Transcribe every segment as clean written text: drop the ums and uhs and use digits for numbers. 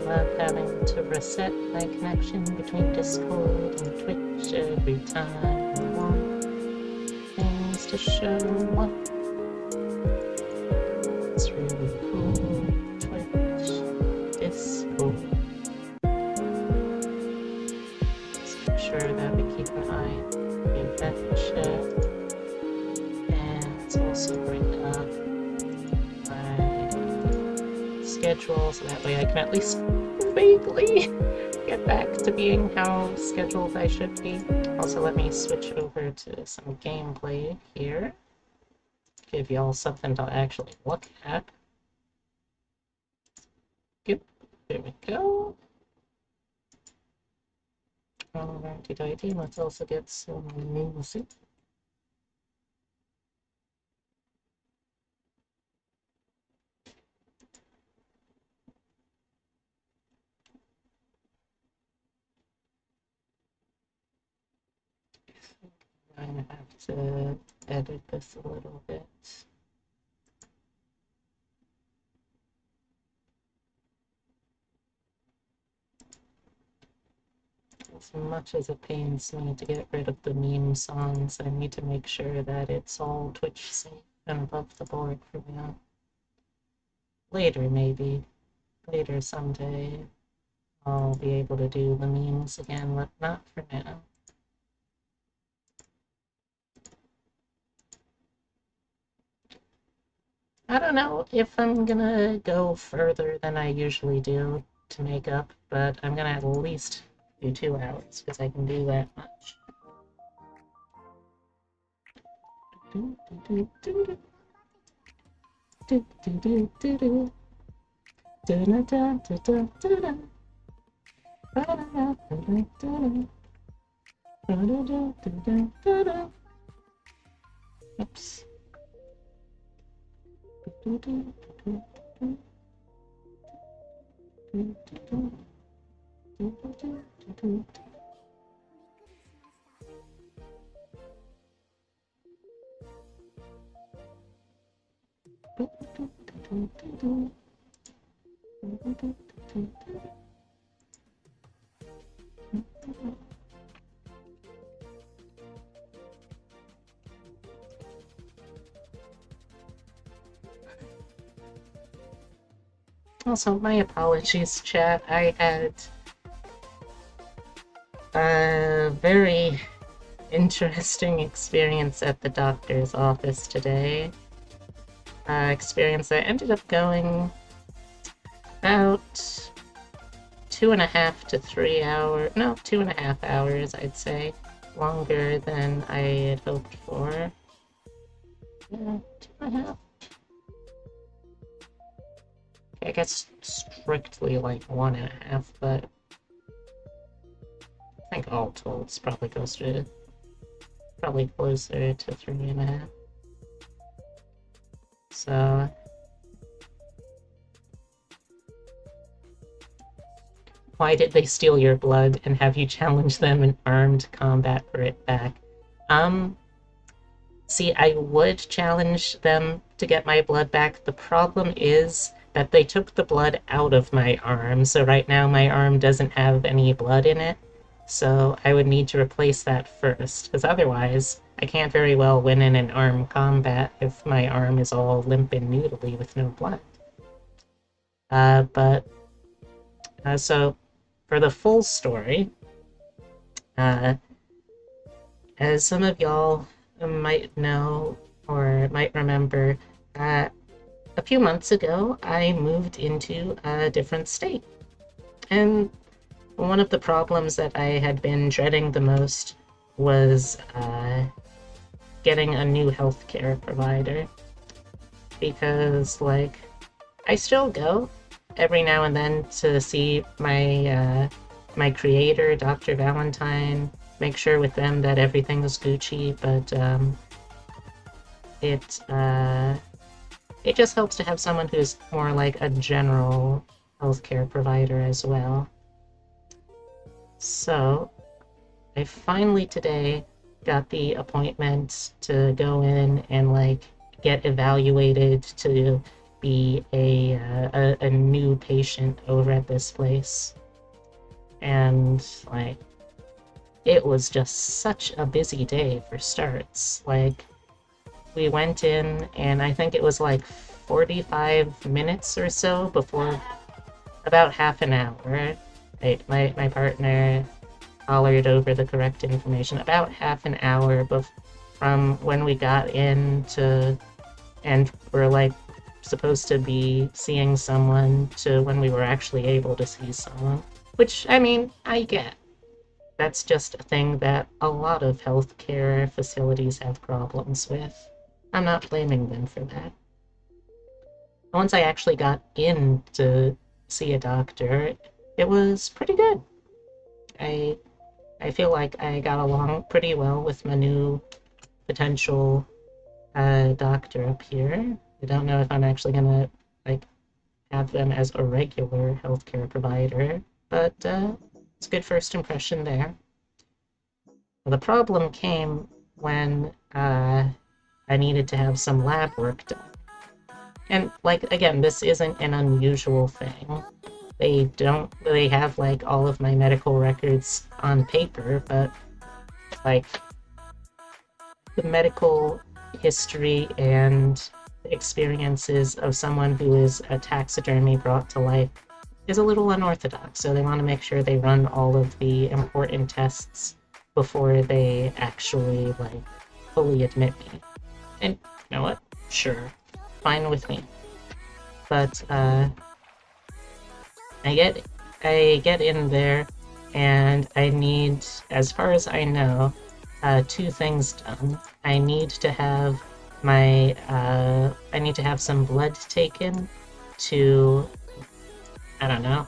love having to reset my connection between Discord and Twitch every time I want things to show up. It's really cool. Twitch, Discord. Let's make sure that we keep an eye on the event chat. And let's also bring up my schedule so that way I can at least vaguely get back to being how scheduled I should be. Also, let me switch over to some gameplay here. Give y'all something to actually look at. Yep, there we go. Alrighty-doity, let's also get some music. I'm gonna have to edit this a little bit. As much as it pains me to get rid of the meme songs, I need to make sure that it's all Twitch safe and above the board for now. Later, maybe. Later someday, I'll be able to do the memes again, but not for now. I don't know if I'm gonna go further than I usually do to make up, but I'm gonna at least do 2 hours, because I can do that much. Oops. Also, my apologies, chat. I had a very interesting experience at the doctor's office today. Experience that ended up going about 2.5 to 3 hours. No, 2.5 hours, I'd say. Longer than I had hoped for. Yeah, 2.5. I guess strictly like 1.5, but I think all told it's probably closer to 3.5. So why did they steal your blood and have you challenge them in armed combat for it back? See, I would challenge them to get my blood back. The problem is that they took the blood out of my arm, so right now my arm doesn't have any blood in it. So I would need to replace that first, because otherwise I can't very well win in an armed combat if my arm is all limp and noodly with no blood. So for the full story, as some of y'all might know or might remember, a few months ago I moved into a different state. And one of the problems that I had been dreading the most was getting a new healthcare provider. Because, like, I still go every now and then to see my my creator, Dr. Valentine, make sure with them that everything's Gucci, but it just helps to have someone who's more like a general healthcare provider as well. So, I finally today got the appointment to go in and, like, get evaluated to be a new patient over at this place. And, like, it was just such a busy day for starts. Like, we went in, and I think it was like 45 minutes or so before, about half an hour. Right, my partner hollered over the correct information. About half an hour from when we got in to, and we're like supposed to be seeing someone, to when we were actually able to see someone. Which, I mean, I get. That's just a thing that a lot of healthcare facilities have problems with. I'm not blaming them for that. Once I actually got in to see a doctor, it was pretty good. I feel like I got along pretty well with my new potential doctor up here. I don't know if I'm actually gonna like have them as a regular healthcare provider, but it's a good first impression there. Well, the problem came when I needed to have some lab work done. And, like, again, this isn't an unusual thing. They have, like, all of my medical records on paper, but, like, the medical history and experiences of someone who is a taxidermy brought to life is a little unorthodox, so they want to make sure they run all of the important tests before they actually, like, fully admit me. And, you know what? Sure. Fine with me. But, I get in there, and I need, as far as I know, two things done. I need to have some blood taken to, I don't know,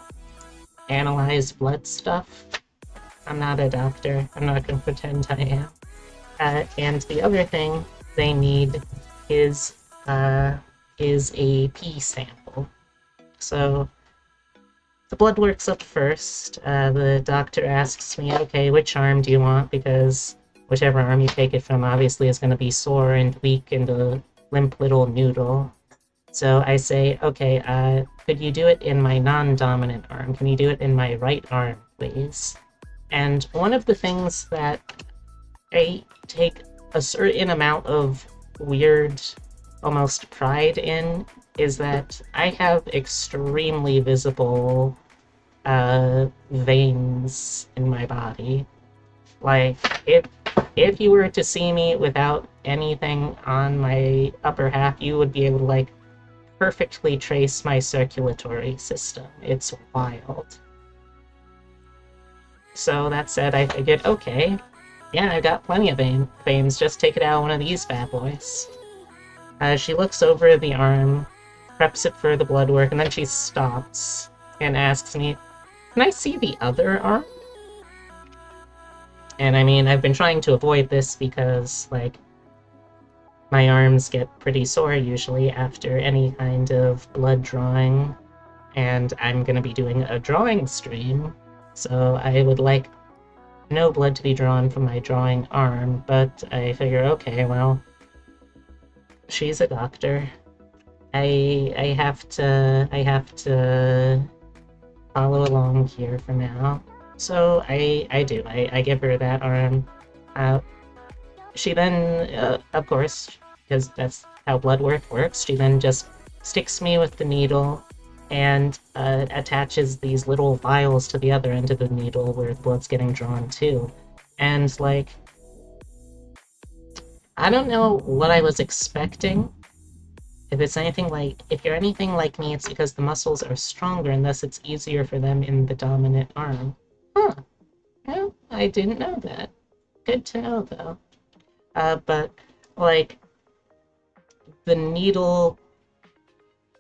analyze blood stuff. I'm not a doctor. I'm not gonna pretend I am. And the other thing they need is a pee sample. So the blood work's up first. The doctor asks me, okay, which arm do you want? Because whichever arm you take it from obviously is going to be sore and weak and a limp little noodle. So I say, okay, could you do it in my non-dominant arm? Can you do it in my right arm, please? And one of the things that I take a certain amount of weird, almost pride in is that I have extremely visible veins in my body. Like, if you were to see me without anything on my upper half, you would be able to, like, perfectly trace my circulatory system. It's wild. So that said, I figured, okay, yeah, I've got plenty of veins, just take it out of one of these bad boys. She looks over the arm, preps it for the blood work, and then she stops and asks me, can I see the other arm? And I mean, I've been trying to avoid this because, like, my arms get pretty sore usually after any kind of blood drawing, and I'm gonna be doing a drawing stream, so I would like no blood to be drawn from my drawing arm, but I figure, okay, well, she's a doctor. I have to follow along here for now. So I do. I give her that arm. She then, of course, because that's how blood work works, she then just sticks me with the needle and attaches these little vials to the other end of the needle where the blood's getting drawn to. And, like, I don't know what I was expecting. If you're anything like me, it's because the muscles are stronger and thus it's easier for them in the dominant arm. Huh. Well, I didn't know that. Good to know, though. But, like, the needle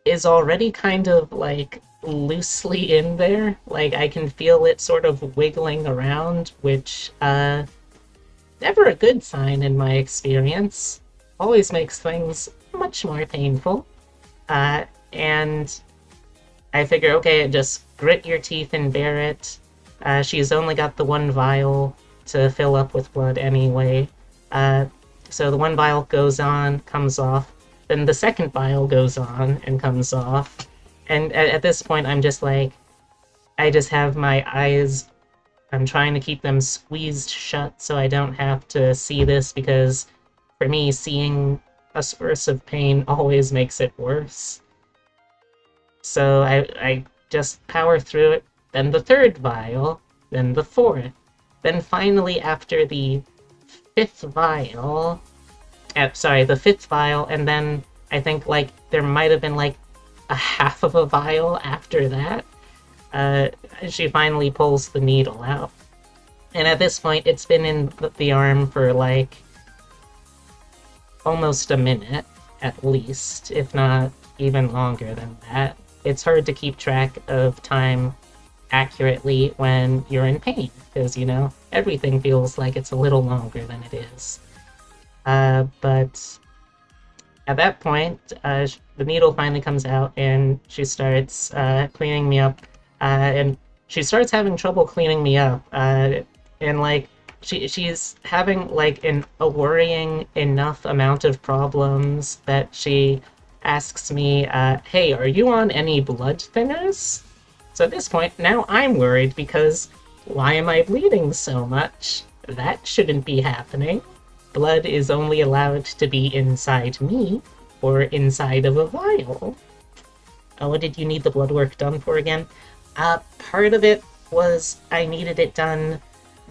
is already kind of, like, loosely in there. Like, I can feel it sort of wiggling around, which, never a good sign in my experience. Always makes things much more painful. And I figure, okay, just grit your teeth and bear it. She's only got the one vial to fill up with blood anyway. So the one vial comes off, then the second vial goes on and comes off. And at this point, I'm just like, I just have my eyes, I'm trying to keep them squeezed shut so I don't have to see this, because for me, seeing a source of pain always makes it worse. So I just power through it, then the third vial, then the fourth. Then finally, after the fifth vial, sorry, the fifth vial, and then I think like there might have been like a half of a vial after that. Uh, she finally pulls the needle out. And at this point, it's been in the arm for like almost a minute, at least, if not even longer than that. It's hard to keep track of time accurately when you're in pain, because, you know, everything feels like it's a little longer than it is. But at that point, the needle finally comes out, and she starts cleaning me up, and she starts having trouble cleaning me up, and like she's having like a worrying enough amount of problems that she asks me, "Hey, are you on any blood thinners?" So at this point, now I'm worried because why am I bleeding so much? That shouldn't be happening. Blood is only allowed to be inside me or inside of a vial. What did you need the blood work done for again? Part of it was I needed it done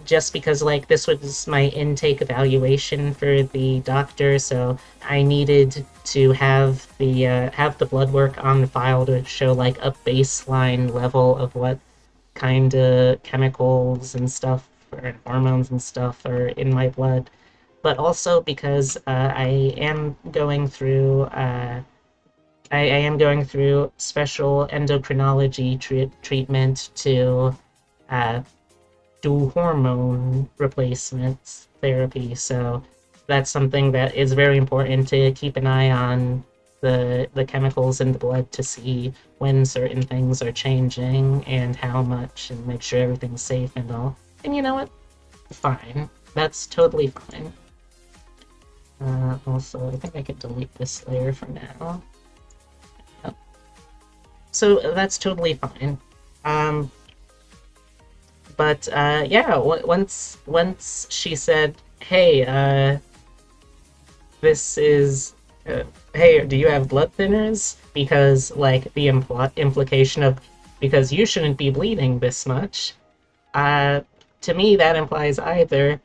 just because, like, this was my intake evaluation for the doctor, so I needed to have the blood work on file to show, like, a baseline level of what kind of chemicals and stuff, or hormones and stuff are in my blood. But also because I am going through I am going through special endocrinology treatment to uh, do hormone replacements therapy. So that's something that is very important to keep an eye on the chemicals in the blood to see when certain things are changing and how much, and make sure everything's safe and all. And you know what? Fine. That's totally fine. Also, I think I could delete this layer for now. Oh. So that's totally fine. But yeah, once she said, "Hey, this is, hey, do you have blood thinners?" Because like the implication of because you shouldn't be bleeding this much. To me that implies either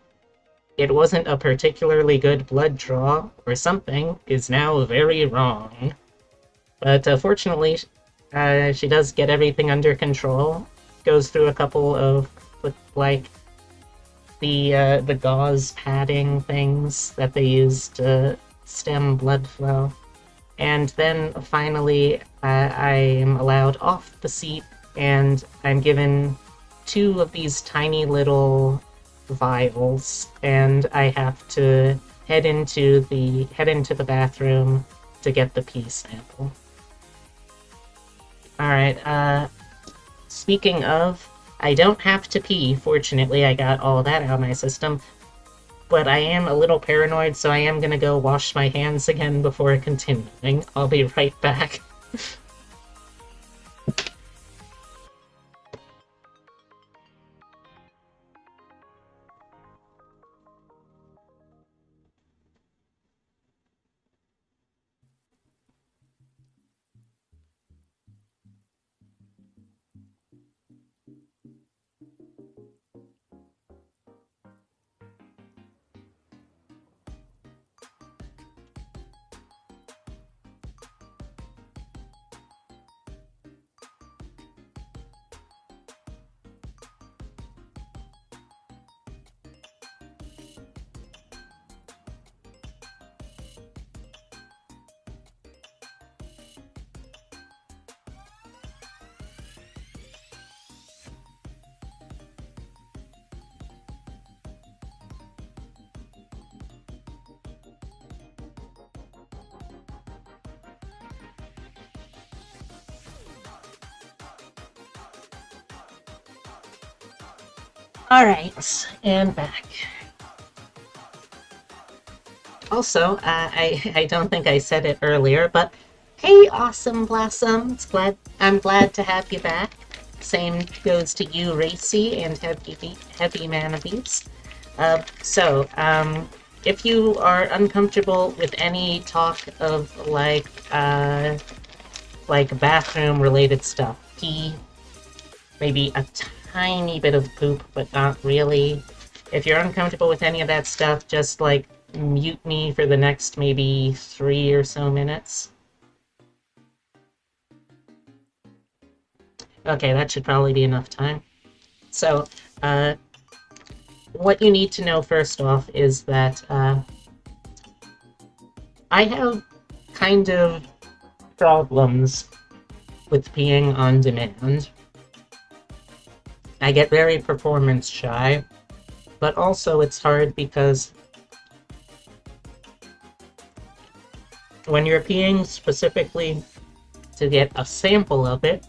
it wasn't a particularly good blood draw, or something is now very wrong. But fortunately, she does get everything under control. Goes through a couple of like the gauze padding things that they use to stem blood flow, and then finally I am allowed off the seat, and I'm given two of these tiny little vials, and I have to head into the bathroom to get the pee sample. Alright, speaking of, I don't have to pee. Fortunately, I got all that out of my system, but I am a little paranoid, so I am gonna go wash my hands again before continuing. I'll be right back. Alright, and back. Also, I don't think I said it earlier, but hey, Awesome Blossom, I'm glad to have you back. Same goes to you, Racy, and Heavy Manabees. If you are uncomfortable with any talk of like bathroom-related stuff, pee, maybe a tiny bit of poop, but not really. If you're uncomfortable with any of that stuff, just like mute me for the next maybe 3 or so minutes. Okay, that should probably be enough time. So, what you need to know first off is that I have kind of problems with peeing on demand. I get very performance shy, but also it's hard because when you're peeing specifically to get a sample of it,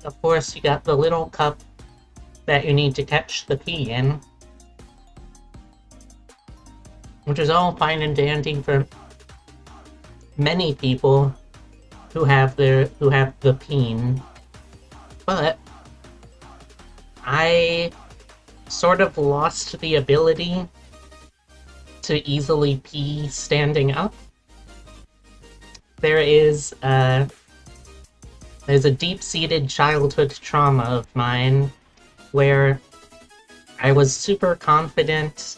of course you got the little cup that you need to catch the pee in, which is all fine and dandy for many people who have the peen, but I sort of lost the ability to easily pee standing up. There's a deep-seated childhood trauma of mine where I was super confident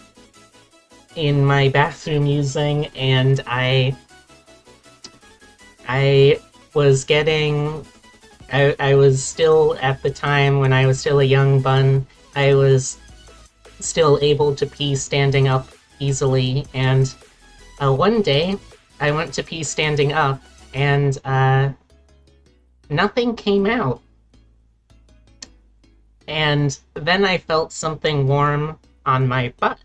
in my bathroom using, and I was getting... I was still, at the time, when I was still a young bun, I was still able to pee standing up easily, and one day, I went to pee standing up, and nothing came out. And then I felt something warm on my butt,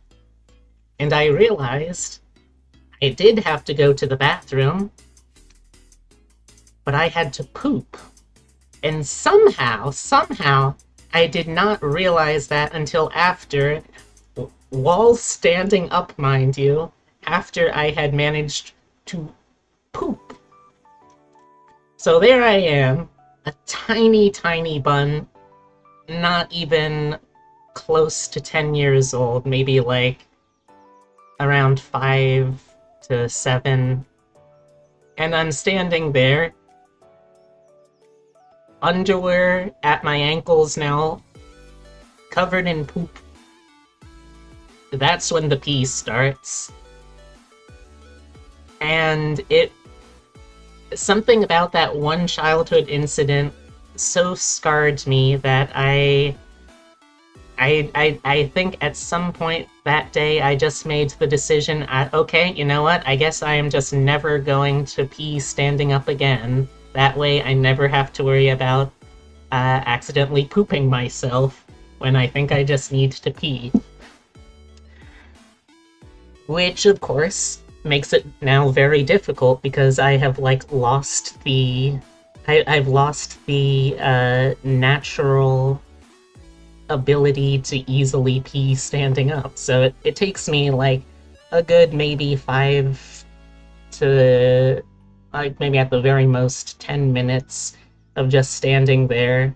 and I realized I did have to go to the bathroom, but I had to poop. And somehow, I did not realize that until after, while standing up, mind you, after I had managed to poop. So there I am, a tiny, tiny bun, not even close to 10 years old, maybe like around 5 to 7, and I'm standing there, underwear at my ankles now, covered in poop. That's when the pee starts. And something about that one childhood incident so scarred me that I think at some point that day I just made the decision, okay, you know what, I guess I am just never going to pee standing up again. That way I never have to worry about accidentally pooping myself when I think I just need to pee. Which, of course, makes it now very difficult because I have, like, lost the... I've lost the natural ability to easily pee standing up. So it takes me, like, a good maybe 5 to... like, maybe at the very most 10 minutes of just standing there.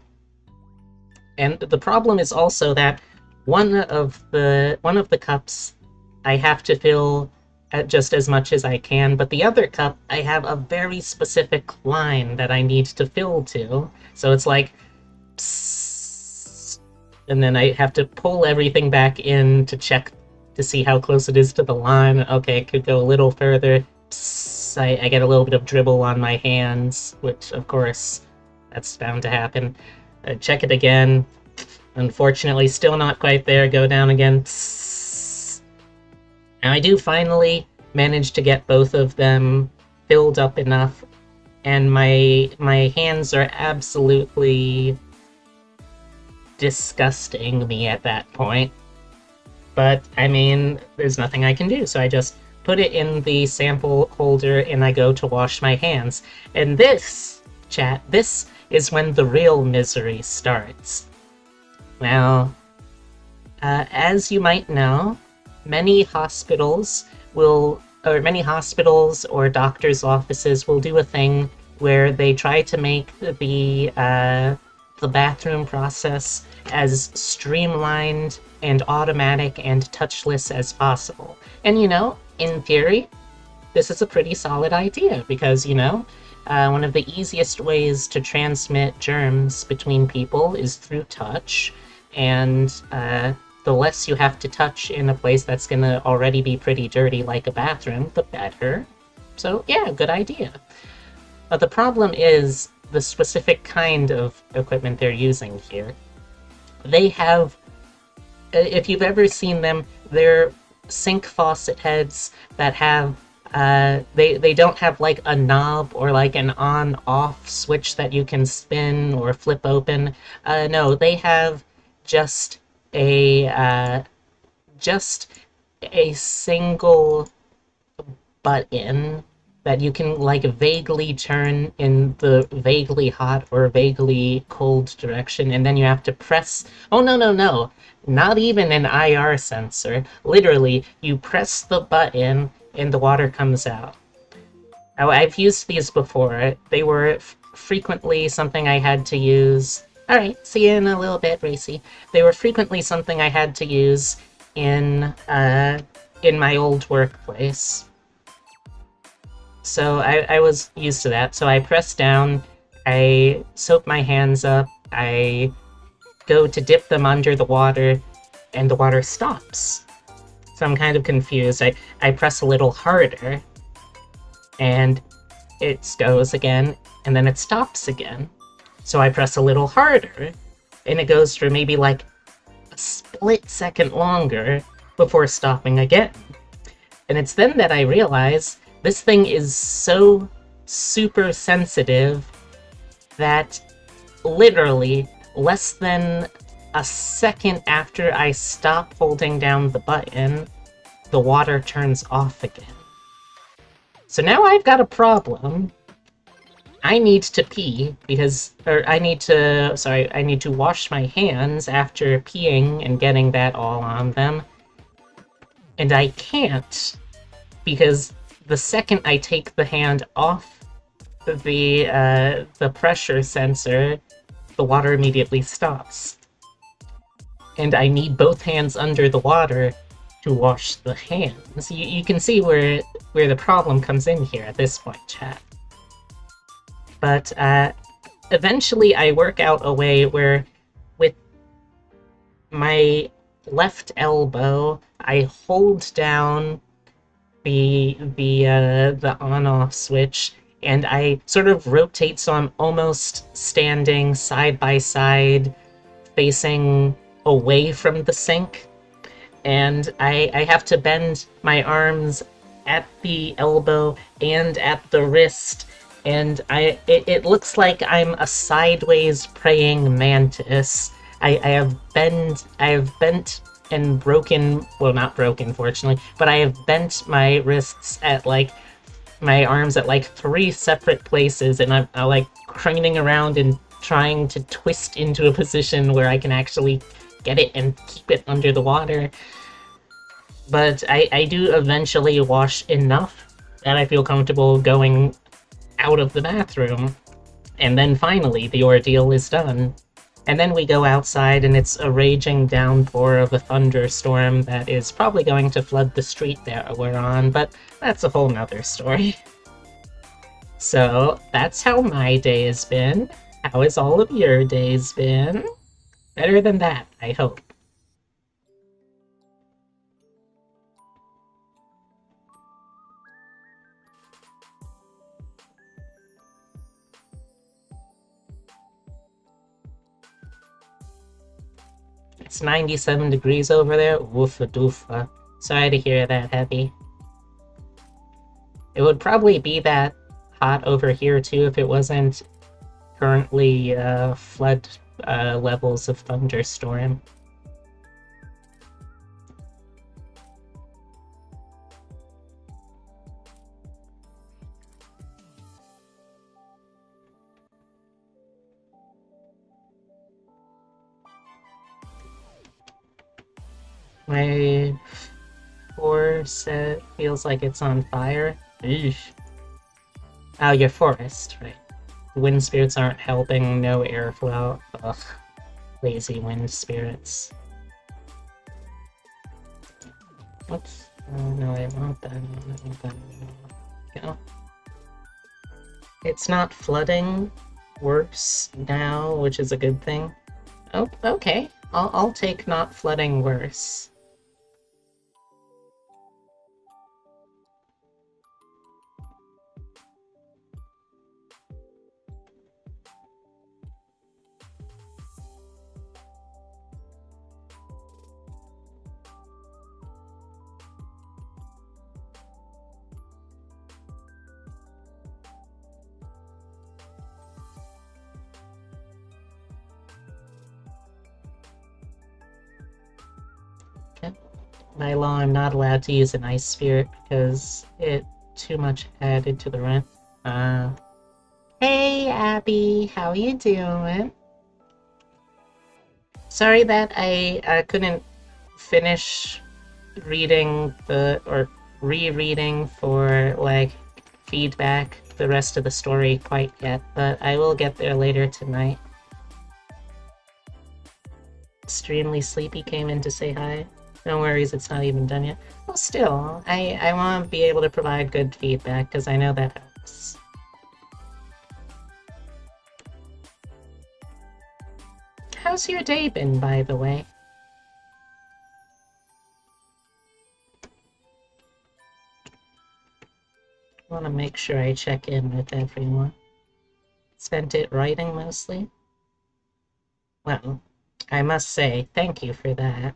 And the problem is also that one of the cups I have to fill at just as much as I can, but the other cup, I have a very specific line that I need to fill to. So it's like, psst, and then I have to pull everything back in to check to see how close it is to the line. Okay, it could go a little further. Psst, I get a little bit of dribble on my hands, which, of course, that's bound to happen. Check it again. Unfortunately, still not quite there. Go down again. Psst. And I do finally manage to get both of them filled up enough, and my hands are absolutely disgusting me at that point. But, I mean, there's nothing I can do, so I just put it in the sample holder and I go to wash my hands. And this, chat, this is when the real misery starts. Now, as you might know, many hospitals or many hospitals or doctors' offices will do a thing where they try to make the bathroom process as streamlined and automatic and touchless as possible. And in theory, this is a pretty solid idea because, one of the easiest ways to transmit germs between people is through touch, and the less you have to touch in a place that's going to already be pretty dirty, like a bathroom, the better. So, yeah, good idea. But the problem is the specific kind of equipment they're using here. They have, if you've ever seen them, they're sink faucet heads that have they don't have like a knob or like an on-off switch that you can spin or flip open. No, they have just a uh, just a single button that you can like vaguely turn in the vaguely hot or vaguely cold direction, and then you have to press. Oh, no, no, no. Not even an IR sensor. Literally, you press the button and the water comes out. Oh, I've used these before. They were frequently something I had to use. Alright, see you in a little bit, Racy. They were frequently something I had to use in my old workplace. So I was used to that. So I press down, I soap my hands up, I go to dip them under the water, and the water stops. So I'm kind of confused. I press a little harder, and it goes again, and then it stops again. So I press a little harder, and it goes for maybe like a split second longer before stopping again. And it's then that I realize this thing is so super sensitive that literally less than a second after I stop holding down the button, the water turns off again. So now I've got a problem. I need to pee I need to wash my hands after peeing and getting that all on them. And I can't, because the second I take the hand off the pressure sensor, the water immediately stops. And I need both hands under the water to wash the hands. You can see where the problem comes in here at this point, chat. But eventually I work out a way where with my left elbow, I hold down the on-off switch, and I sort of rotate so I'm almost standing side by side, facing away from the sink. And I have to bend my arms at the elbow and at the wrist, and it looks like I'm a sideways praying mantis. I have bent and broken, well, not broken, fortunately, but I have bent my wrists at like my arms at like 3 separate places, and I'm like craning around and trying to twist into a position where I can actually get it and keep it under the water. But I do eventually wash enough that I feel comfortable going out of the bathroom. And then finally, the ordeal is done. And then we go outside, and it's a raging downpour of a thunderstorm that is probably going to flood the street that we're on, but that's a whole nother story. So, that's how my day has been. How has all of your days been? Better than that, I hope. It's 97 degrees over there. Woofa doofa. Sorry to hear that, Heavy. It would probably be that hot over here too if it wasn't currently flood levels of thunderstorm. My 4 air feels like it's on fire. Eesh. Oh, your forest, right. Wind spirits aren't helping, no airflow. Ugh. Lazy wind spirits. Whoops. Oh, no, I want that. I want that. Go. It's not flooding worse now, which is a good thing. Oh, okay. I'll take not flooding worse. By law, I'm not allowed to use an ice spirit because it too much added to the rent. Hey, Abby, how you doing? Sorry that I couldn't finish reading or rereading for like feedback the rest of the story quite yet, but I will get there later tonight. Extremely Sleepy came in to say hi. No worries, it's not even done yet. Well, still, I want to be able to provide good feedback, because I know that helps. How's your day been, by the way? I want to make sure I check in with everyone. Spent it writing, mostly? Well, I must say, thank you for that.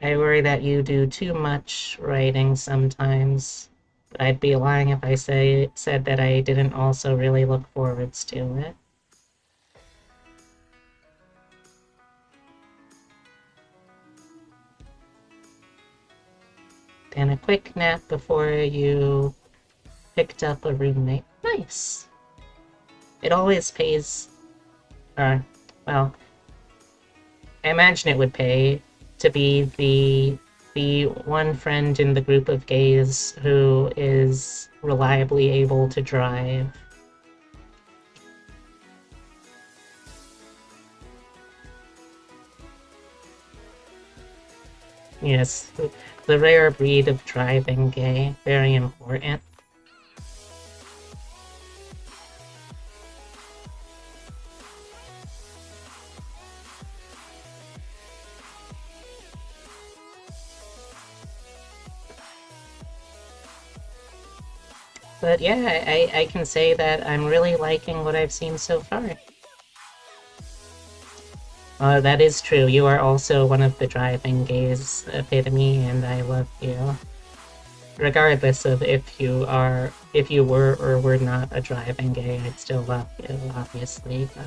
I worry that you do too much writing sometimes. But I'd be lying if I said that I didn't also really look forwards to it. And a quick nap before you picked up a roommate. Nice! It always pays... well... I imagine it would pay to be the one friend in the group of gays who is reliably able to drive. Yes, the rare breed of driving gay, very important. But yeah, I can say that I'm really liking what I've seen so far. That is true. You are also one of the driving gays epitome, and I love you. Regardless of if you were or were not a driving gay, I'd still love you, obviously, but...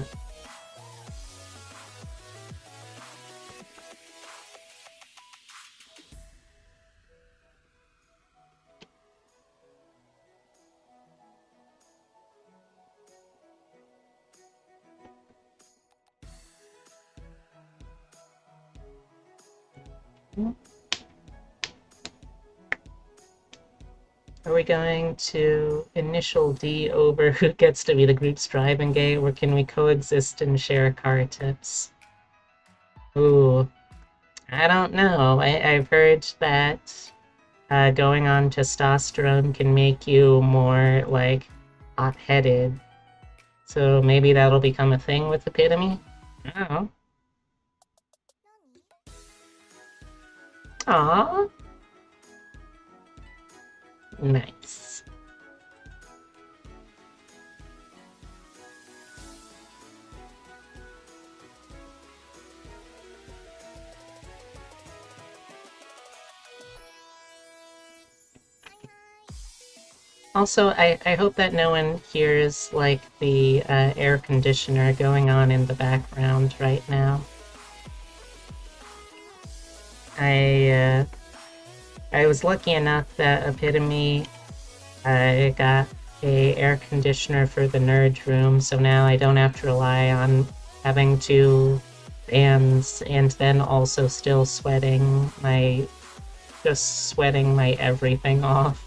Are we going to initial D over who gets to be the group's driving gay, or can we coexist and share car tips? Ooh, I don't know. I've heard that going on testosterone can make you more, like, hot-headed. So maybe that'll become a thing with Epitome? I don't know. Aww. Nice. Also, I hope that no one hears, like, the air conditioner going on in the background right now. I was lucky enough that Epitome got a air conditioner for the nerd room, so now I don't have to rely on having two fans and then also still sweating my just sweating my everything off.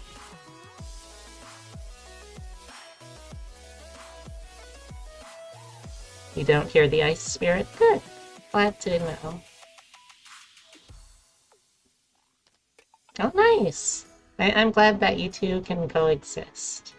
You don't hear the ice spirit? Good. Glad to know. Oh, nice. I'm glad that you two can coexist.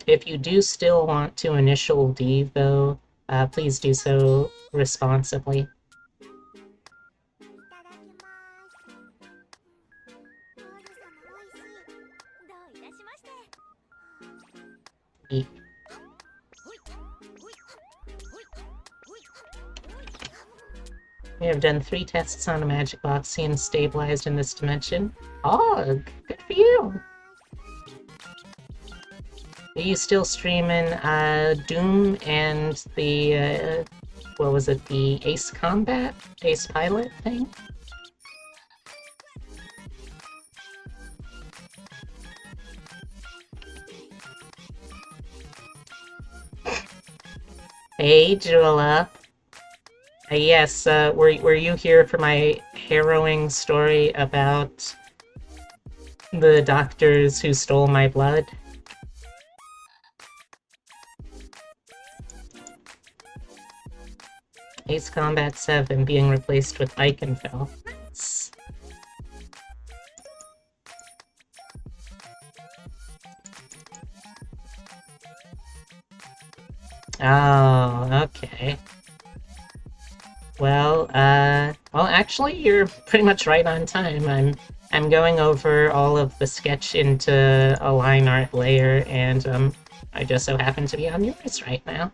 If you do still want to initial D, though, please do so responsibly. E. We have done 3 tests on a magic box, seems stabilized in this dimension. Oh, good for you! Are you still streaming Doom and the, what was it, the Ace Combat? Ace Pilot thing? Hey, Jula. Yes, were you here for my harrowing story about the doctors who stole my blood? Ace Combat 7 being replaced with Eichenfell. Nice. Oh, okay. Well, actually, you're pretty much right on time. I'm going over all of the sketch into a line art layer, and I just so happen to be on yours right now.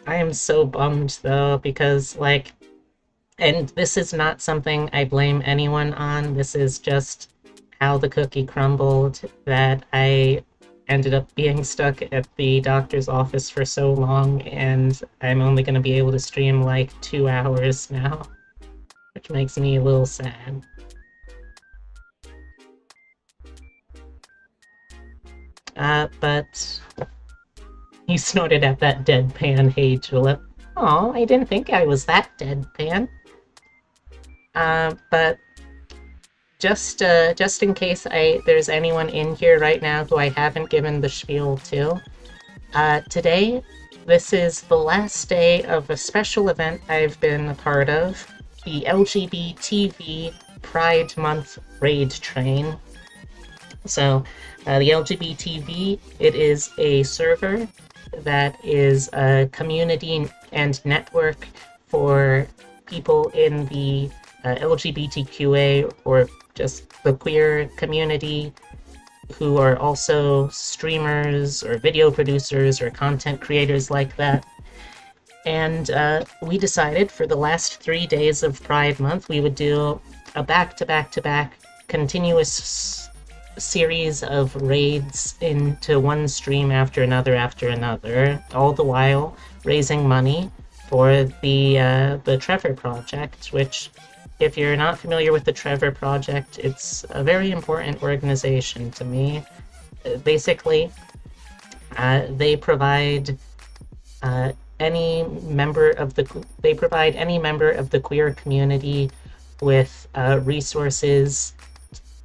I am so bummed, though, because, like, and this is not something I blame anyone on, this is just how the cookie crumbled, that I ended up being stuck at the doctor's office for so long, and I'm only going to be able to stream, like, 2 hours now, which makes me a little sad. But he snorted at that deadpan, hey, Julep. Oh, I didn't think I was that deadpan. But just in case there's anyone in here right now who I haven't given the spiel to, today, this is the last day of a special event I've been a part of, the LGBTV Pride Month Raid Train. So, the LGBTV, it is a server that is a community and network for people in the LGBTQA or just the queer community who are also streamers or video producers or content creators like that. And we decided for the last 3 days of Pride Month we would do a back-to-back-to-back continuous series of raids into one stream after another, all the while raising money for the Trevor Project, which, if you're not familiar with the Trevor Project, it's a very important organization to me. Basically, they provide any member of the queer community with resources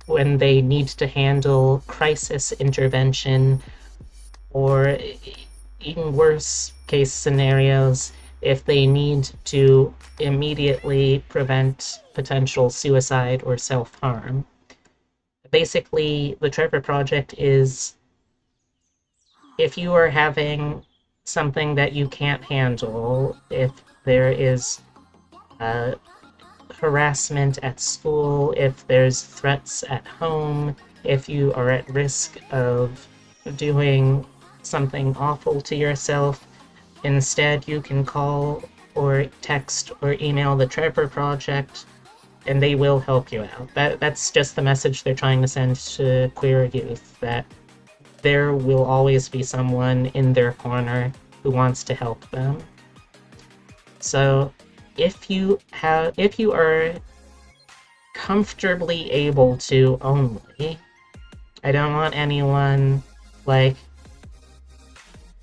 when they need to handle crisis intervention, or even worse case scenarios, if they need to immediately prevent potential suicide or self-harm. Basically, the Trevor Project is, if you are having something that you can't handle, if there is harassment at school, if there's threats at home, if you are at risk of doing something awful to yourself, instead you can call or text or email the Trevor Project and they will help you out. That's just the message they're trying to send to queer youth, that there will always be someone in their corner who wants to help them. So if you are comfortably able to only, I don't want anyone like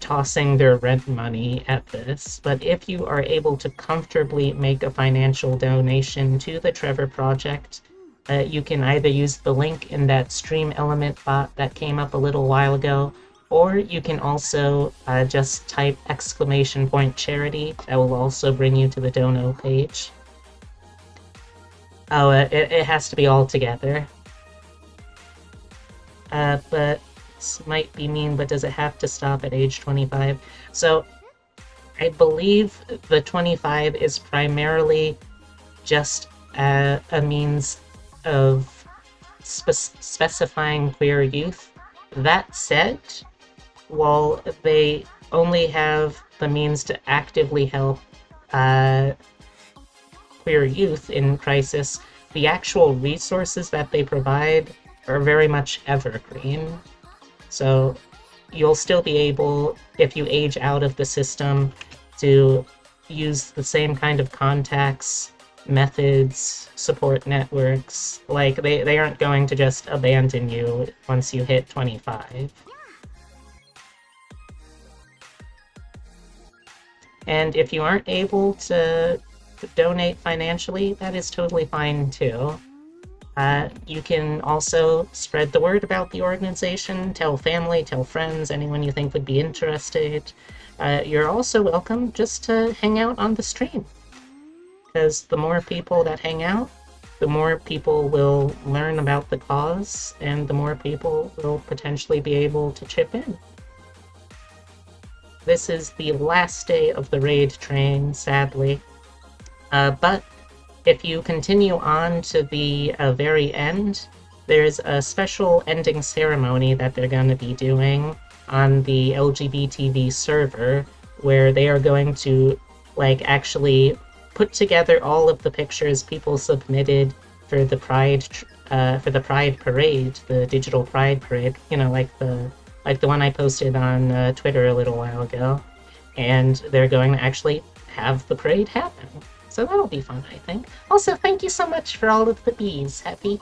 tossing their rent money at this, but if you are able to comfortably make a financial donation to the Trevor Project, you can either use the link in that stream element bot that came up a little while ago, or you can also just type !charity. That will also bring you to the dono page. Oh, it has to be all together. But this might be mean, but does it have to stop at age 25? So I believe the 25 is primarily just a means of specifying queer youth. That said, while they only have the means to actively help queer youth in crisis, the actual resources that they provide are very much evergreen. So you'll still be able, if you age out of the system, to use the same kind of contacts, methods, support networks. Like, they aren't going to just abandon you once you hit 25. And if you aren't able to donate financially, that is totally fine too. You can also spread the word about the organization, tell family, tell friends, anyone you think would be interested. You're also welcome just to hang out on the stream, because the more people that hang out, the more people will learn about the cause, and the more people will potentially be able to chip in. This is the last day of the raid train, sadly. But if you continue on to the very end, there's a special ending ceremony that they're going to be doing on the LGBTV server, where they are going to, like, actually put together all of the pictures people submitted for the Pride Parade, the digital Pride Parade. You know, like the one I posted on Twitter a little while ago, and they're going to actually have the parade happen. So that'll be fun, I think. Also, thank you so much for all of the bees, Happy.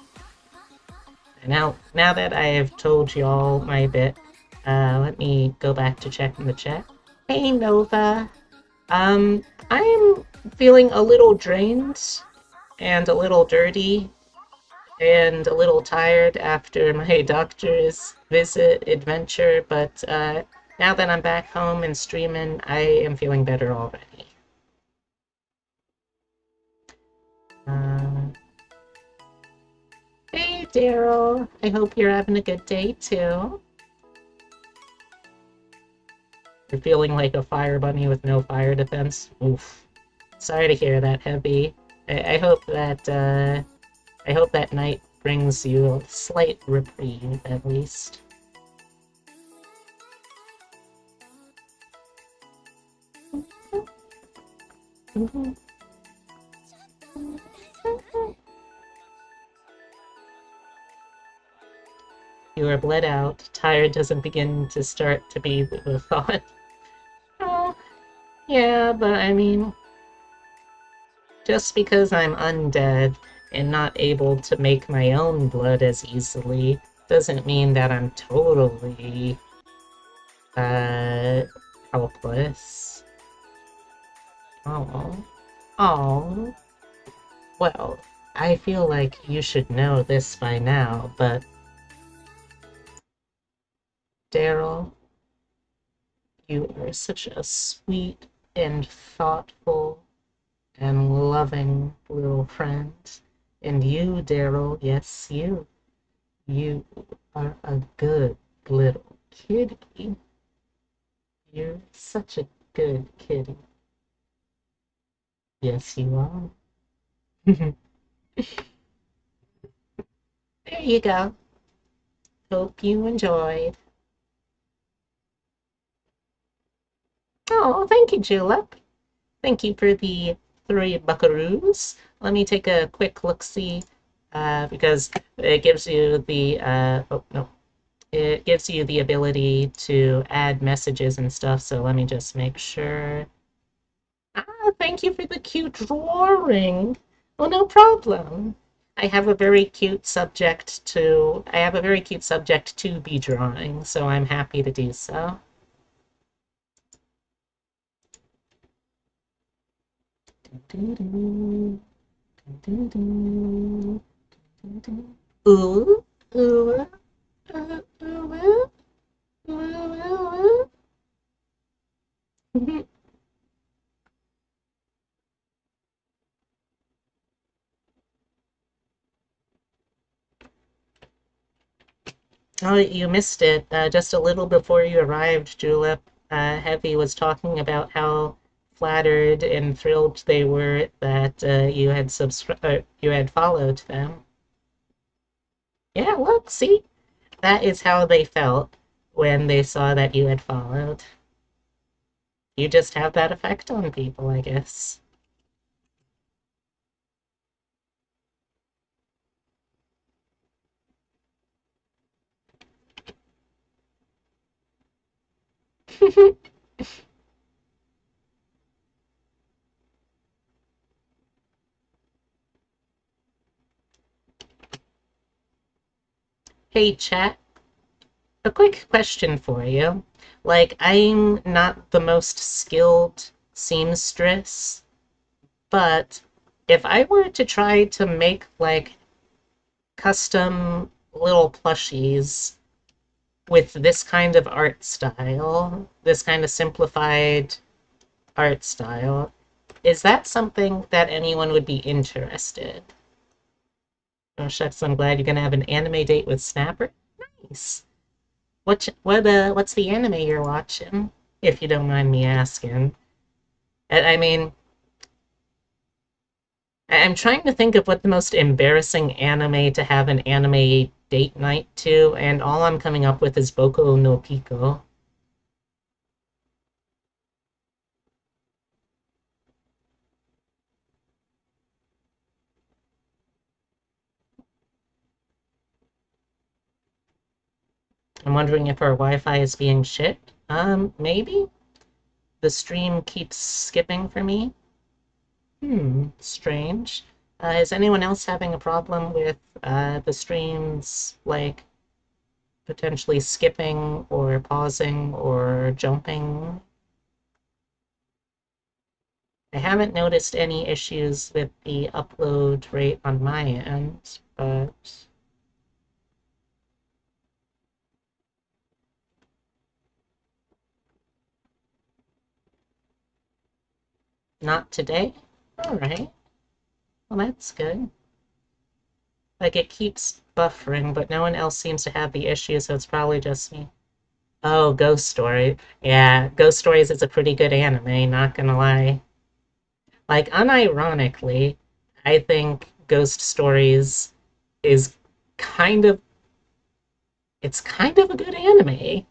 Now that I have told you all my bit, let me go back to checking the chat. Hey, Nova. I'm feeling a little drained and a little dirty and a little tired after my doctor's visit adventure, but now that I'm back home and streaming, I am feeling better already. Hey, Daryl. I hope you're having a good day, too. You're feeling like a fire bunny with no fire defense? Oof. Sorry to hear that, Heavy. I hope that night brings you a slight reprieve, at least. You are bled out. Tired doesn't begin to start to be the thought. Oh, yeah, but I mean, just because I'm undead and not able to make my own blood as easily doesn't mean that I'm totally helpless. Oh. Oh. Well, I feel like you should know this by now, but Daryl, you are such a sweet and thoughtful and loving little friend. And you, Daryl, yes, you are a good little kitty. You're such a good kitty. Yes, you are. There you go. Hope you enjoyed. Oh, thank you, Julep. Thank you for the 3 buckaroos. Let me take a quick look-see, because it gives you the, oh, no. It gives you the ability to add messages and stuff, so let me just make sure. Ah, thank you for the cute drawing. Oh, no problem. I have a very cute subject to be drawing, so I'm happy to do so. Ooh, ooh, ooh, ooh, ooh. Oh, you missed it. Just a little before you arrived, Julep, Heavy was talking about how flattered and thrilled they were that you had followed them. Yeah, look, see, that is how they felt when they saw that you had followed. You just have that effect on people, I guess. Hey, chat, a quick question for you. Like, I'm not the most skilled seamstress, but if I were to try to make like custom little plushies with this kind of art style, this kind of simplified art style, is that something that anyone would be interested? Oh shucks, I'm glad you're gonna have an anime date with Snapper. Nice. What's the anime you're watching? If you don't mind me asking. I mean, I'm trying to think of what the most embarrassing anime to have an anime date night to, and all I'm coming up with is Boku no Pico. I'm wondering if our Wi-Fi is being shit. Maybe? The stream keeps skipping for me. Strange. Is anyone else having a problem with the streams, like, potentially skipping or pausing or jumping? I haven't noticed any issues with the upload rate on my end, but not today. All right. Well, that's good. Like it keeps buffering, but no one else seems to have the issue, so it's probably just me. Oh, Ghost Story. Yeah, Ghost Stories is a pretty good anime, not gonna lie. Like, unironically, I think Ghost Stories is kind of it's kind of a good anime.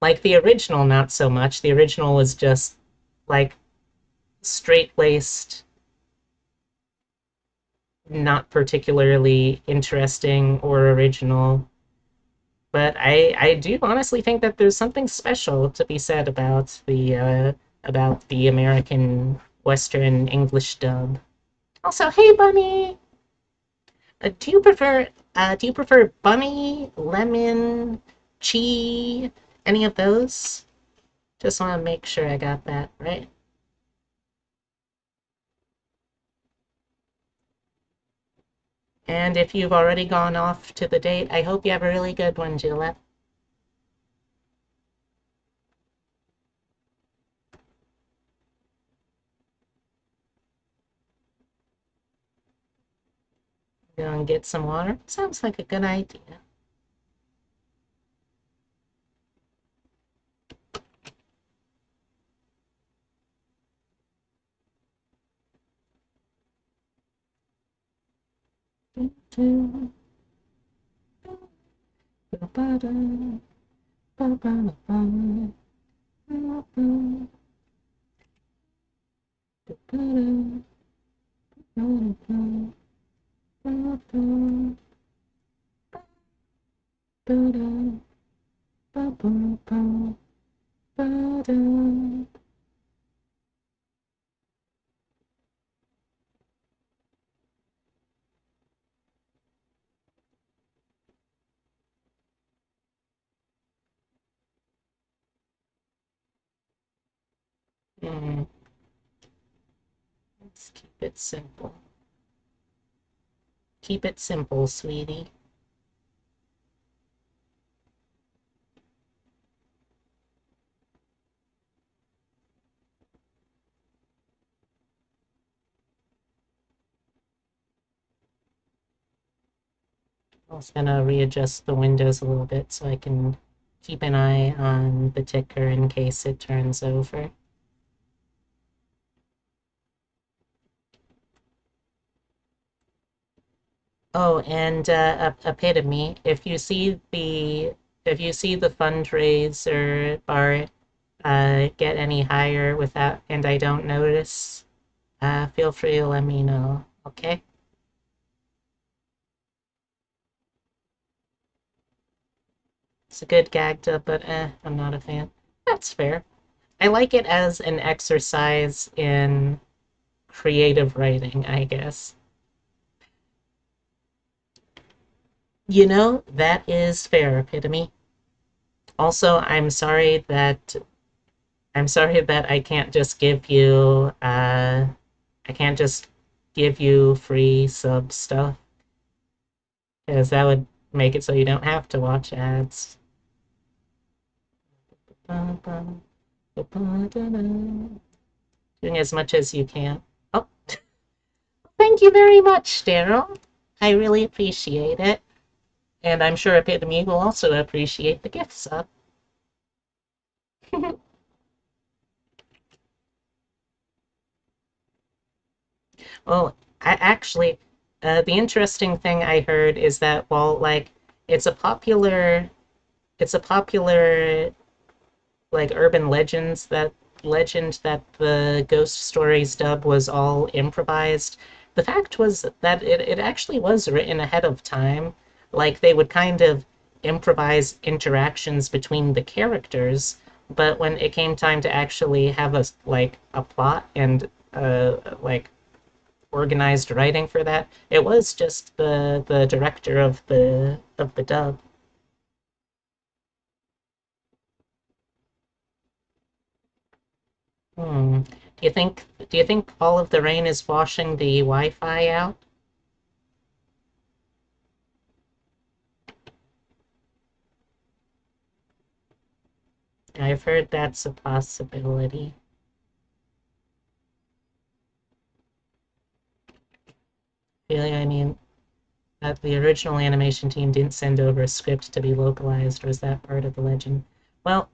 Like the original, not so much. The original was just like straight-laced, not particularly interesting or original. But I do honestly think that there's something special to be said about the American Western English dub. Also, hey Bunny, do you prefer bunny, lemon, chi, any of those? Just want to make sure I got that right. And if you've already gone off to the date, I hope you have a really good one, Gillette. Go and get some water. Sounds like a good idea. Hmm. Let's keep it simple. Keep it simple, sweetie. I was gonna readjust the windows a little bit so I can keep an eye on the ticker in case it turns over. Oh, and epitome. If you see the fundraiser bar get any higher without and I don't notice, feel free to let me know. Okay? It's a good gag dub, but I'm not a fan. That's fair. I like it as an exercise in creative writing, I guess. That is fair, epitome. Also, I'm sorry that I can't just give you free sub stuff, because that would make it so you don't have to watch ads. Doing as much as you can. Oh, thank you very much, Daryl. I really appreciate it. And I'm sure Epitome will also appreciate the gift sub. Well, the interesting thing I heard is that while like it's a popular, it's a popular like urban legend that the Ghost Stories dub was all improvised. The fact was that it actually was written ahead of time. Like they would kind of improvise interactions between the characters, but when it came time to actually have a plot and like organized writing for that, it was just the director of the dub. Hmm. Do you think all of the rain is washing the Wi-Fi out? I've heard that's a possibility. Really, I mean, that the original animation team didn't send over a script to be localized, or is that part of the legend? Well,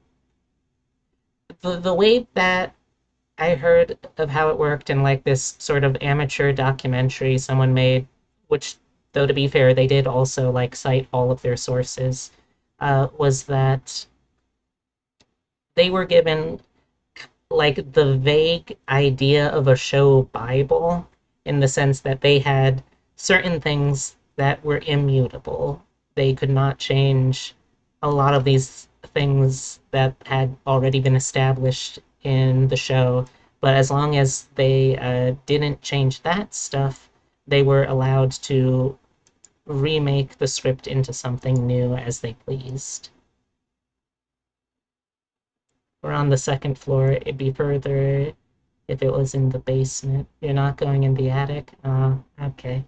the way that I heard of how it worked in like this sort of amateur documentary someone made, which, though to be fair, they did also like cite all of their sources, was that they were given like the vague idea of a show Bible in the sense that they had certain things that were immutable. They could not change a lot of these things that had already been established in the show, but as long as they didn't change that stuff, they were allowed to remake the script into something new as they pleased. We're on the second floor. It'd be further if it was in the basement. You're not going in the attic? Okay.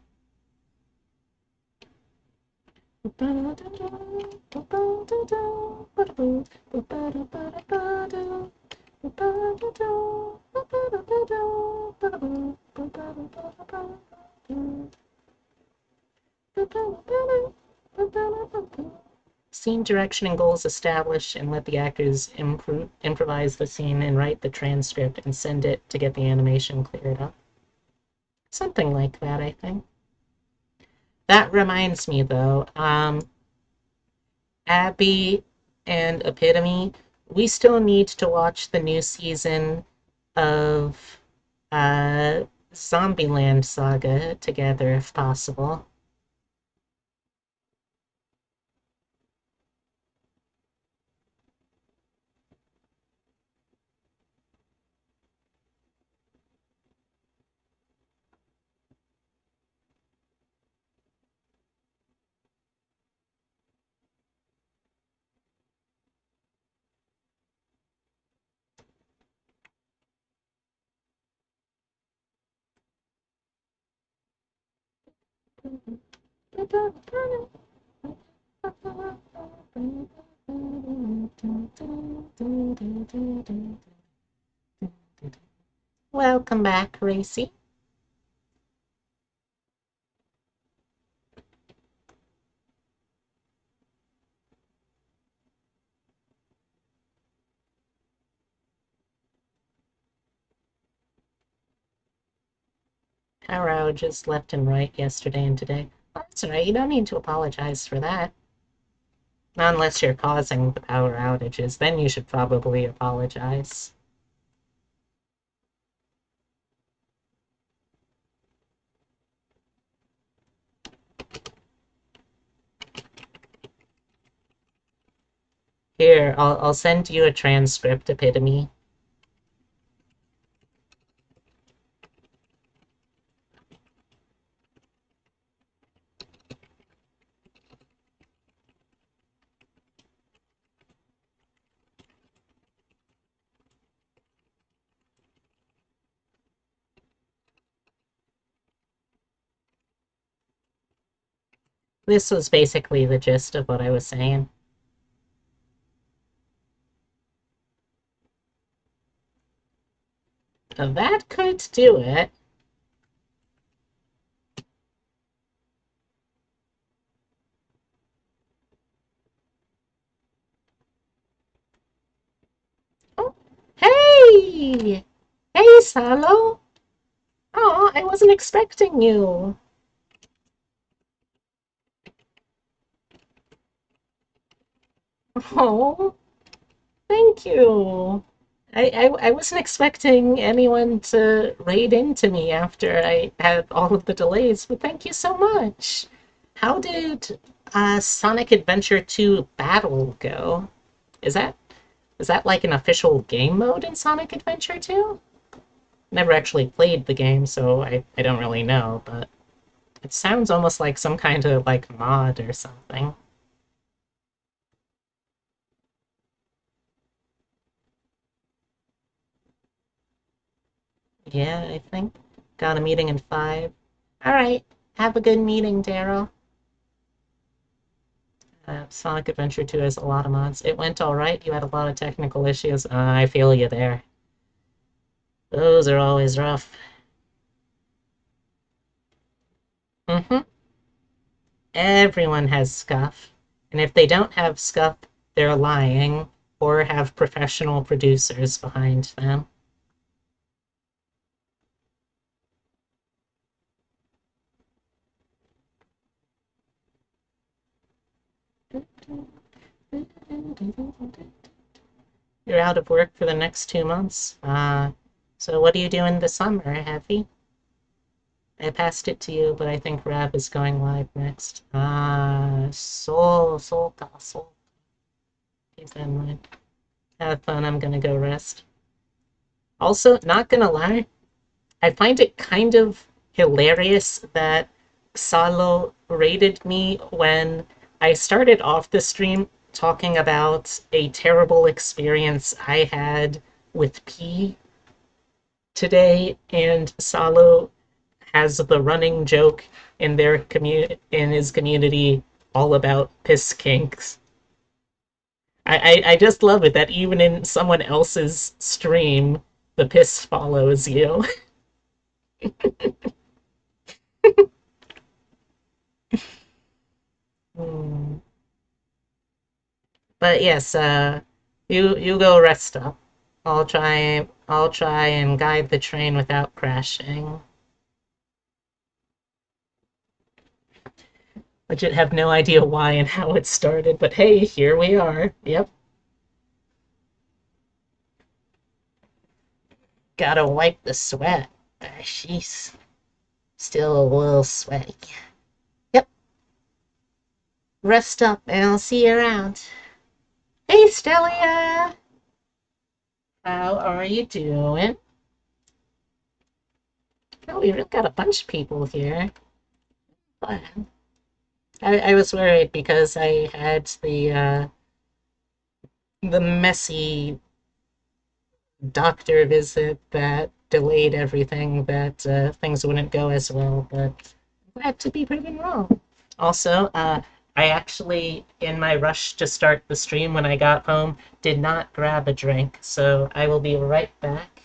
Scene direction and goals established, and let the actors improvise the scene and write the transcript and send it to get the animation cleared up. Something like that, I think. That reminds me, though, Abby and Epitome, we still need to watch the new season of Zombieland Saga together, if possible. Welcome back, Racy. Power outages left and right yesterday and today. Well, that's all right. You don't need to apologize for that. Not unless you're causing the power outages. Then you should probably apologize. Here, I'll send you a transcript, Epitome. This was basically the gist of what I was saying. That could do it. Oh, hey! Hey, Salo! Oh, I wasn't expecting you. Oh, thank you. I wasn't expecting anyone to raid into me after I had all of the delays, but thank you so much. How did Sonic Adventure 2 Battle go? Is that is that like an official game mode in Sonic Adventure 2? Never actually played the game, so I don't really know, but it sounds almost like some kind of like mod or something. Yeah, I think. Got a meeting in 5. Alright, have a good meeting, Daryl. Sonic Adventure 2 has a lot of mods. It went alright, you had a lot of technical issues. I feel you there. Those are always rough. Mm-hmm. Everyone has scuff. And if they don't have scuff, they're lying or have professional producers behind them. You're out of work for the next 2 months. So what are you doing this summer, Heavy? I passed it to you, but I think Rap is going live next. Soul. Keep that in mind. Have fun, I'm gonna go rest. Also, not gonna lie, I find it kind of hilarious that Salo rated me when I started off the stream talking about a terrible experience I had with P today, and Salo has the running joke in his community all about piss kinks. I just love it that even in someone else's stream, the piss follows you. Hmm. But yes, you go rest up. I'll try and guide the train without crashing. Legit have no idea why and how it started, but hey, here we are. Yep, gotta wipe the sweat. She's still a little sweaty. Yep, rest up and I'll see you around. Hey, Stelia! How are you doing? Oh, we really got a bunch of people here. But I was worried because I had the messy doctor visit that delayed everything, that things wouldn't go as well, but Glad to be proven wrong. Also, I actually, in my rush to start the stream when I got home, did not grab a drink, so I will be right back.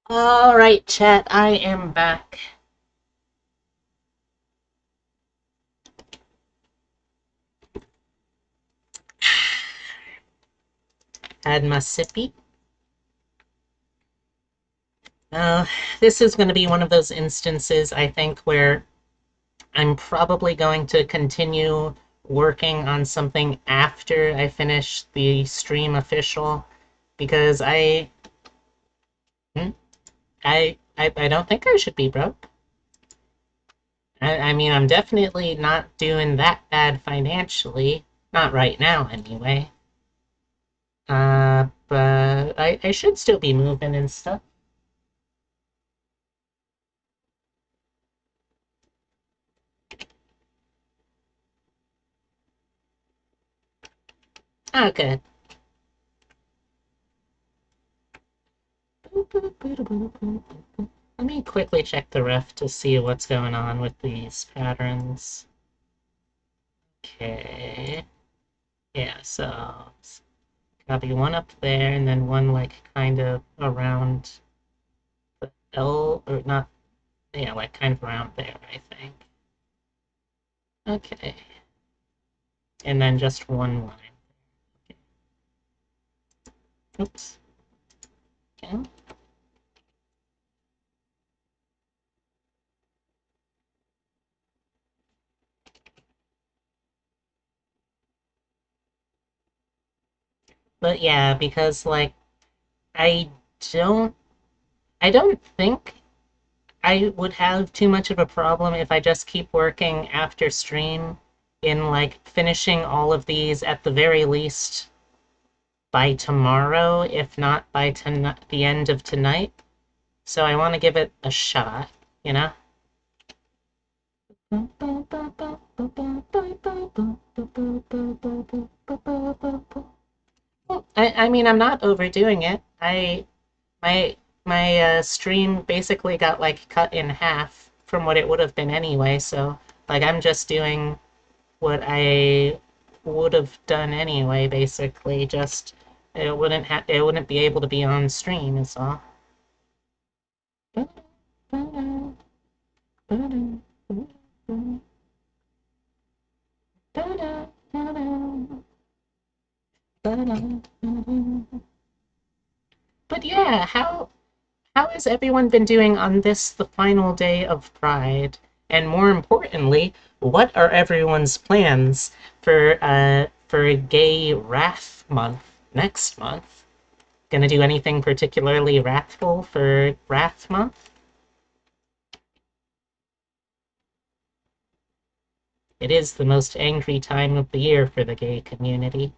All right, chat, I am back. Had my sippy. Uh, this is going to be one of those instances, I think, where I'm probably going to continue working on something after I finish the stream official, because hmm, I don't think I should be broke. I mean, I'm definitely not doing that bad financially. Not right now, anyway. But I should still be moving and stuff. Oh, good. Let me quickly check the ref to see what's going on with these patterns. Okay. Yeah, so copy one up there and then one like kind of around the L, or not, yeah, like kind of around there, I think. Okay. And then just one line. Okay. Oops. Okay. But yeah, because like I don't I don't think I would have too much of a problem if I just keep working after stream in like finishing all of these at the very least by tomorrow, if not by the end of tonight. So I want to give it a shot, you know? Well, I mean, I'm not overdoing it. My my stream basically got like cut in half from what it would have been anyway, so like I'm just doing what I would have done anyway, basically. Just it wouldn't be able to be on stream is all. But yeah, how has everyone been doing on this, the final day of Pride? And more importantly, what are everyone's plans for Gay Wrath Month next month? Gonna do anything particularly wrathful for Wrath Month? It is the most angry time of the year for the gay community.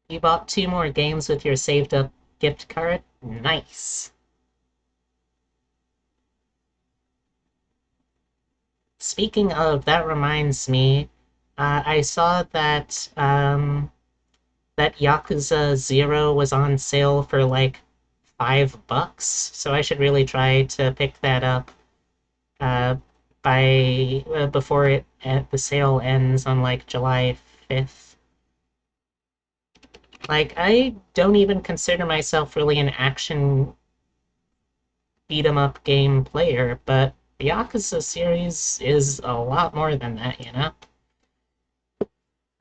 You bought 2 more games with your saved up gift card? Nice. Speaking of, that reminds me, I saw that that Yakuza Zero was on sale for like $5, so I should really try to pick that up uh, by before the sale ends on like July 5th. Like, I don't even consider myself really an action beat 'em up game player, but the Yakuza series is a lot more than that, you know?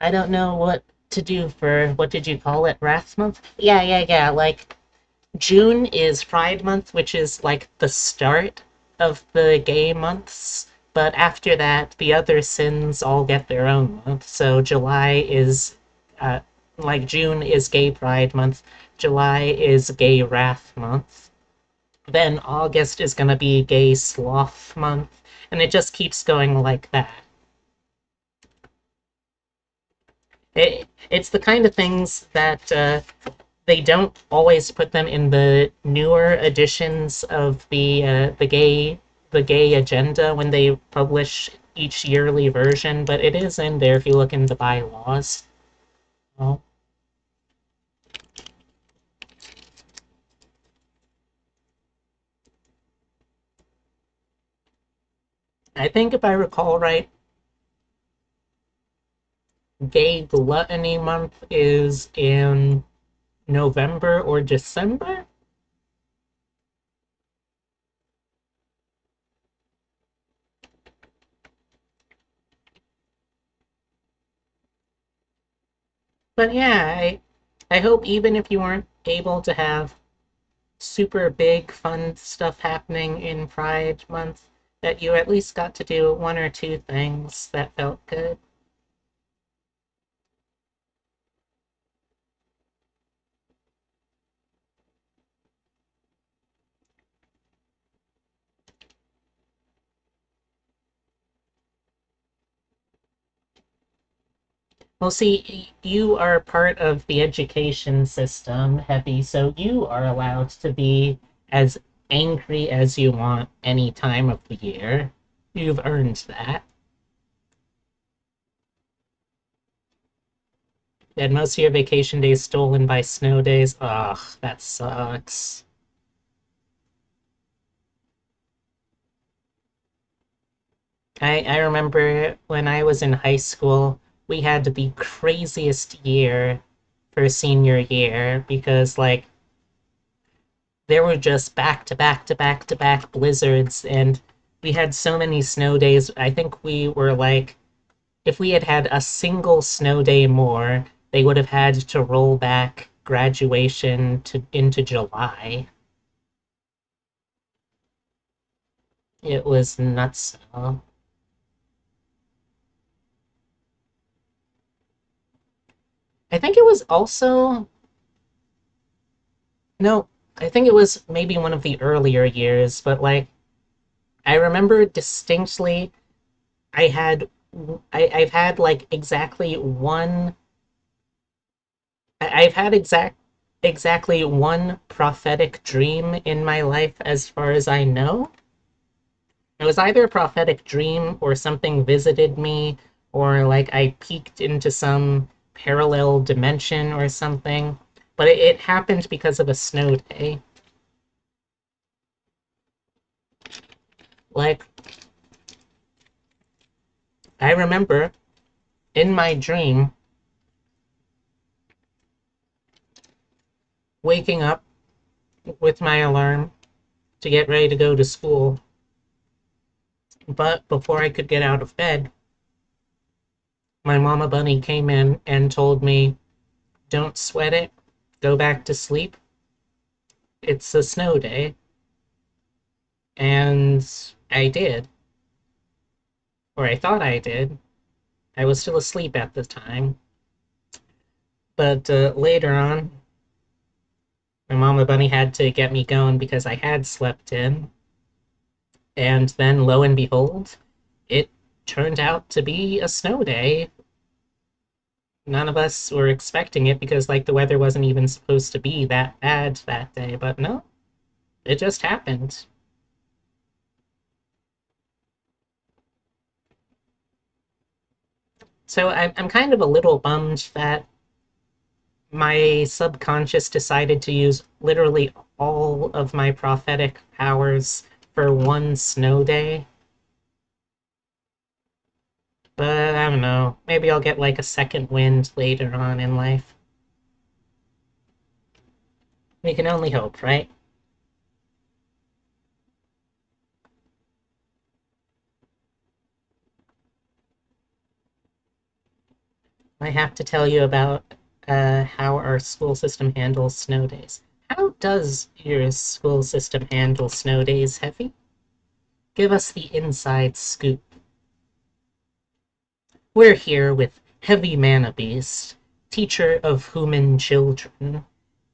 I don't know what to do for, what did you call it, Wrath Month? Yeah. Like, June is Pride Month, which is like the start of the gay months. But after that, the other sins all get their own month. So July is, uh, like, June is Gay Pride Month, July is Gay Wrath Month. Then August is gonna be Gay Sloth Month, and it just keeps going like that. It's the kind of things that they don't always put them in the newer editions of the gay agenda when they publish each yearly version, but it is in there if you look in the bylaws. Well, I think if I recall right, Gay Gluttony Month is in November or December. But yeah, I hope even if you weren't able to have super big fun stuff happening in Pride Month, that you at least got to do one or two things that felt good. Well, see, you are part of the education system, Heavy, so you are allowed to be as angry as you want any time of the year. You've earned that. And most of your vacation days stolen by snow days. Ugh, that sucks. I remember when I was in high school, we had the craziest year for senior year because, like, there were just back to back to back to back blizzards, and we had so many snow days. I think we were like, if we had had a single snow day more, they would have had to roll back graduation to into July. It was nuts. I think it was also no, I think it was maybe one of the earlier years, but like I remember distinctly I had I've had like exactly one I've had exactly one prophetic dream in my life as far as I know. It was either a prophetic dream or something visited me or like I peeked into some parallel dimension or something. But it happened because of a snow day. Like I remember in my dream waking up with my alarm to get ready to go to school. But before I could get out of bed, my mama bunny came in and told me, "Don't sweat it. Go back to sleep. It's a snow day." And I did, or I thought I did. I was still asleep at the time. But later on, my mama bunny had to get me going because I had slept in. And then, lo and behold, it turned out to be a snow day. None of us were expecting it because, like, the weather wasn't even supposed to be that bad that day. But no, it just happened. So I'm kind of a little bummed that my subconscious decided to use literally all of my prophetic powers for one snow day. But I don't know. Maybe I'll get like a second wind later on in life. We can only hope, right? I have to tell you about how our school system handles snow days. How does your school system handle snow days, Heavy? Give us the inside scoop. We're here with Heavy Mana Beast, teacher of human children,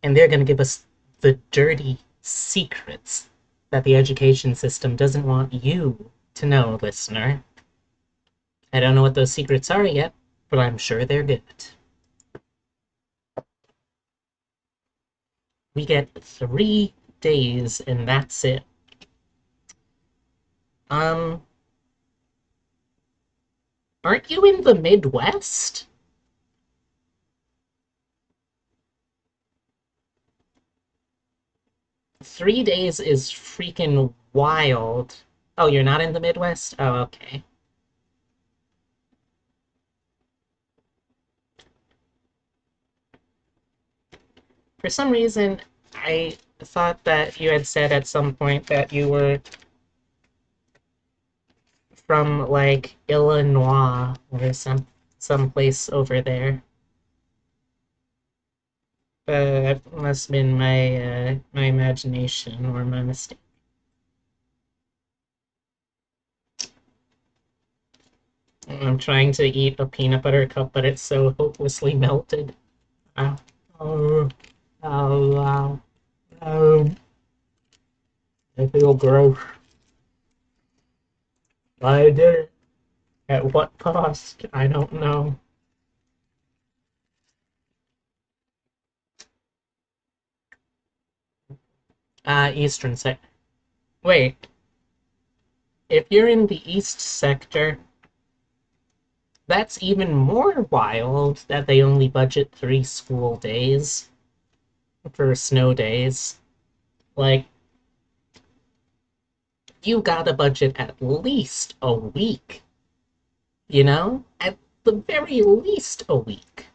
and they're going to give us the dirty secrets that the education system doesn't want you to know, listener. I don't know what those secrets are yet, but I'm sure they're good. We get 3 days, and that's it. Um, aren't you in the Midwest? 3 days is freaking wild. Oh, you're not in the Midwest? Oh, okay. For some reason, I thought that you had said at some point that you were from like Illinois or some place over there. That must have been my imagination or my mistake. I'm trying to eat a peanut butter cup, but it's so hopelessly melted. Ow. Oh, oh, wow. I feel gross. I did it. At what cost? I don't know. Eastern sector. Wait, if you're in the east sector, that's even more wild that they only budget 3 school days for snow days. Like, you gotta budget at least a week, you know? At the very least a week.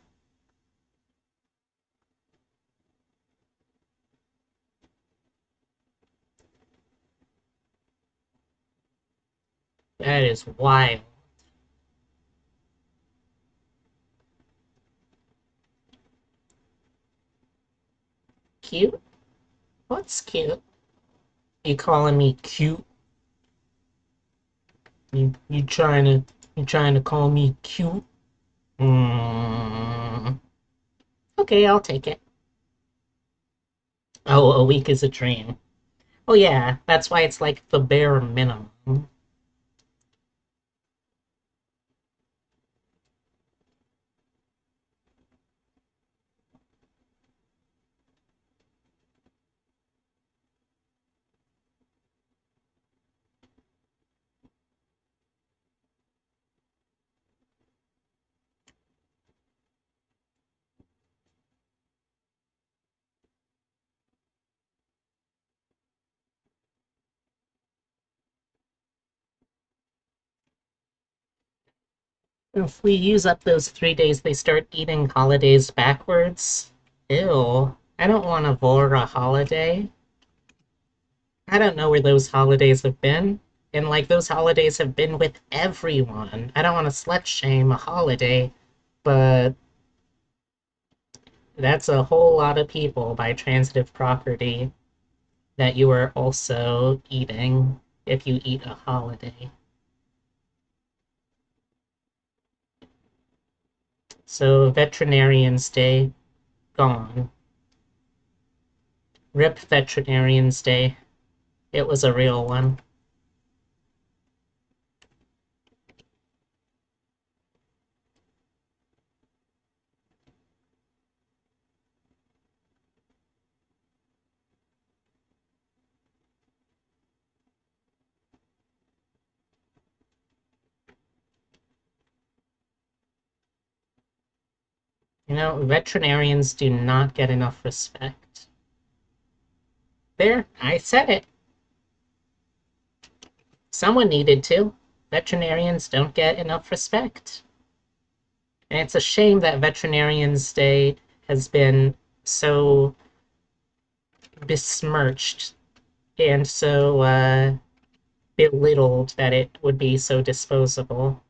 That is wild. Cute? What's cute? You calling me cute? You trying to call me cute? Mm, okay, I'll take it. Oh, a week is a dream. Oh yeah, that's why it's like the bare minimum. If we use up those 3 days, they start eating holidays backwards. Ew. I don't want to vor a holiday. I don't know where those holidays have been. And like those holidays have been with everyone. I don't want to slut shame a holiday, but that's a whole lot of people by transitive property that you are also eating if you eat a holiday. So Veterinarian's Day, gone. Rip Veterinarian's Day. It was a real one. You know, veterinarians do not get enough respect. There, I said it. Someone needed to. Veterinarians don't get enough respect. And it's a shame that Veterinarians Day has been so besmirched and so belittled that it would be so disposable.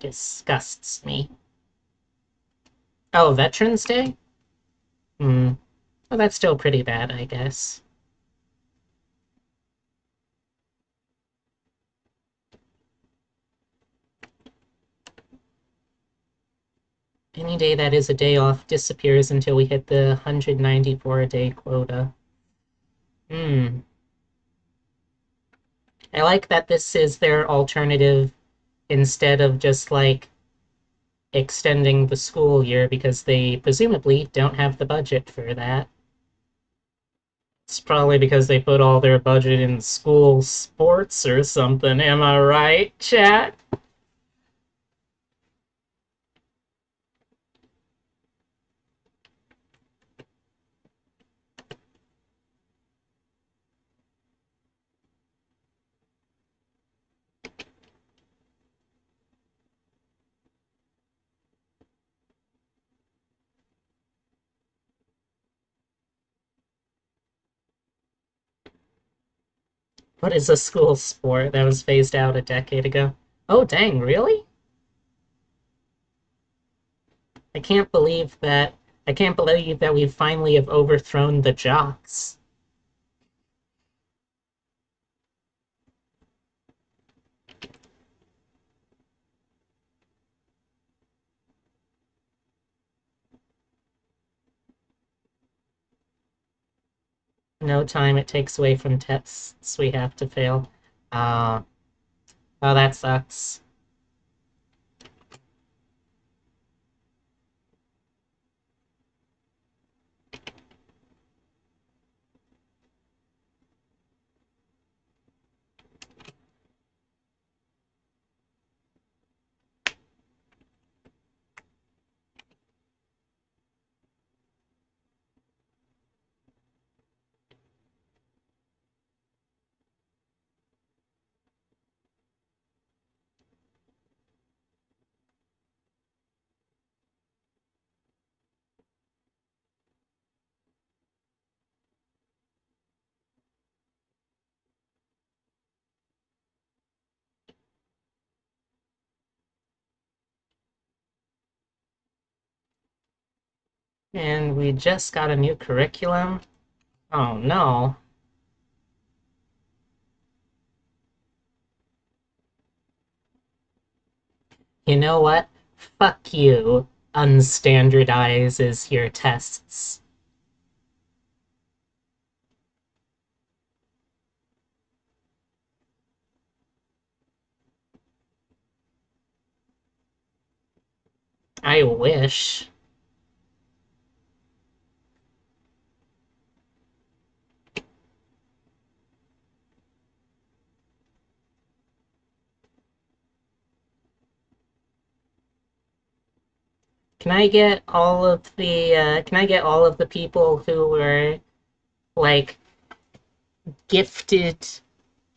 Disgusts me. Oh, Veterans Day? Hmm. Well, that's still pretty bad, I guess. Any day that is a day off disappears until we hit the 194-day quota. Hmm. I like that this is their alternative instead of just like extending the school year because they presumably don't have the budget for that. It's probably because they put all their budget in school sports or something. Am I right, chat? What is a school sport that was phased out a decade ago? Oh, dang, really? I can't believe that. I can't believe that we finally have overthrown the jocks. No time it takes away from tests we have to fail. Uh, oh, that sucks. And we just got a new curriculum. Oh no. You know what? Fuck you. Unstandardizes your tests. I wish. Can I get all of the people who were like gifted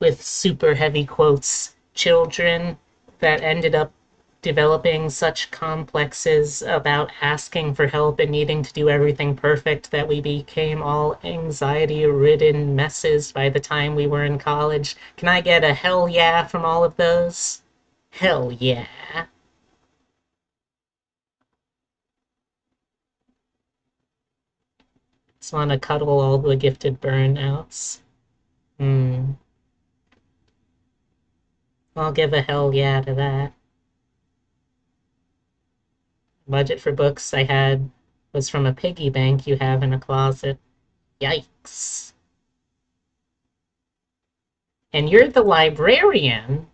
with super heavy quotes children that ended up developing such complexes about asking for help and needing to do everything perfect that we became all anxiety ridden messes by the time we were in college? Can I get a hell yeah from all of those? Hell yeah. Just want to cuddle all the gifted burnouts. Hmm. I'll give a hell yeah to that. Budget for books I had was from a piggy bank you have in a closet. Yikes. And you're the librarian.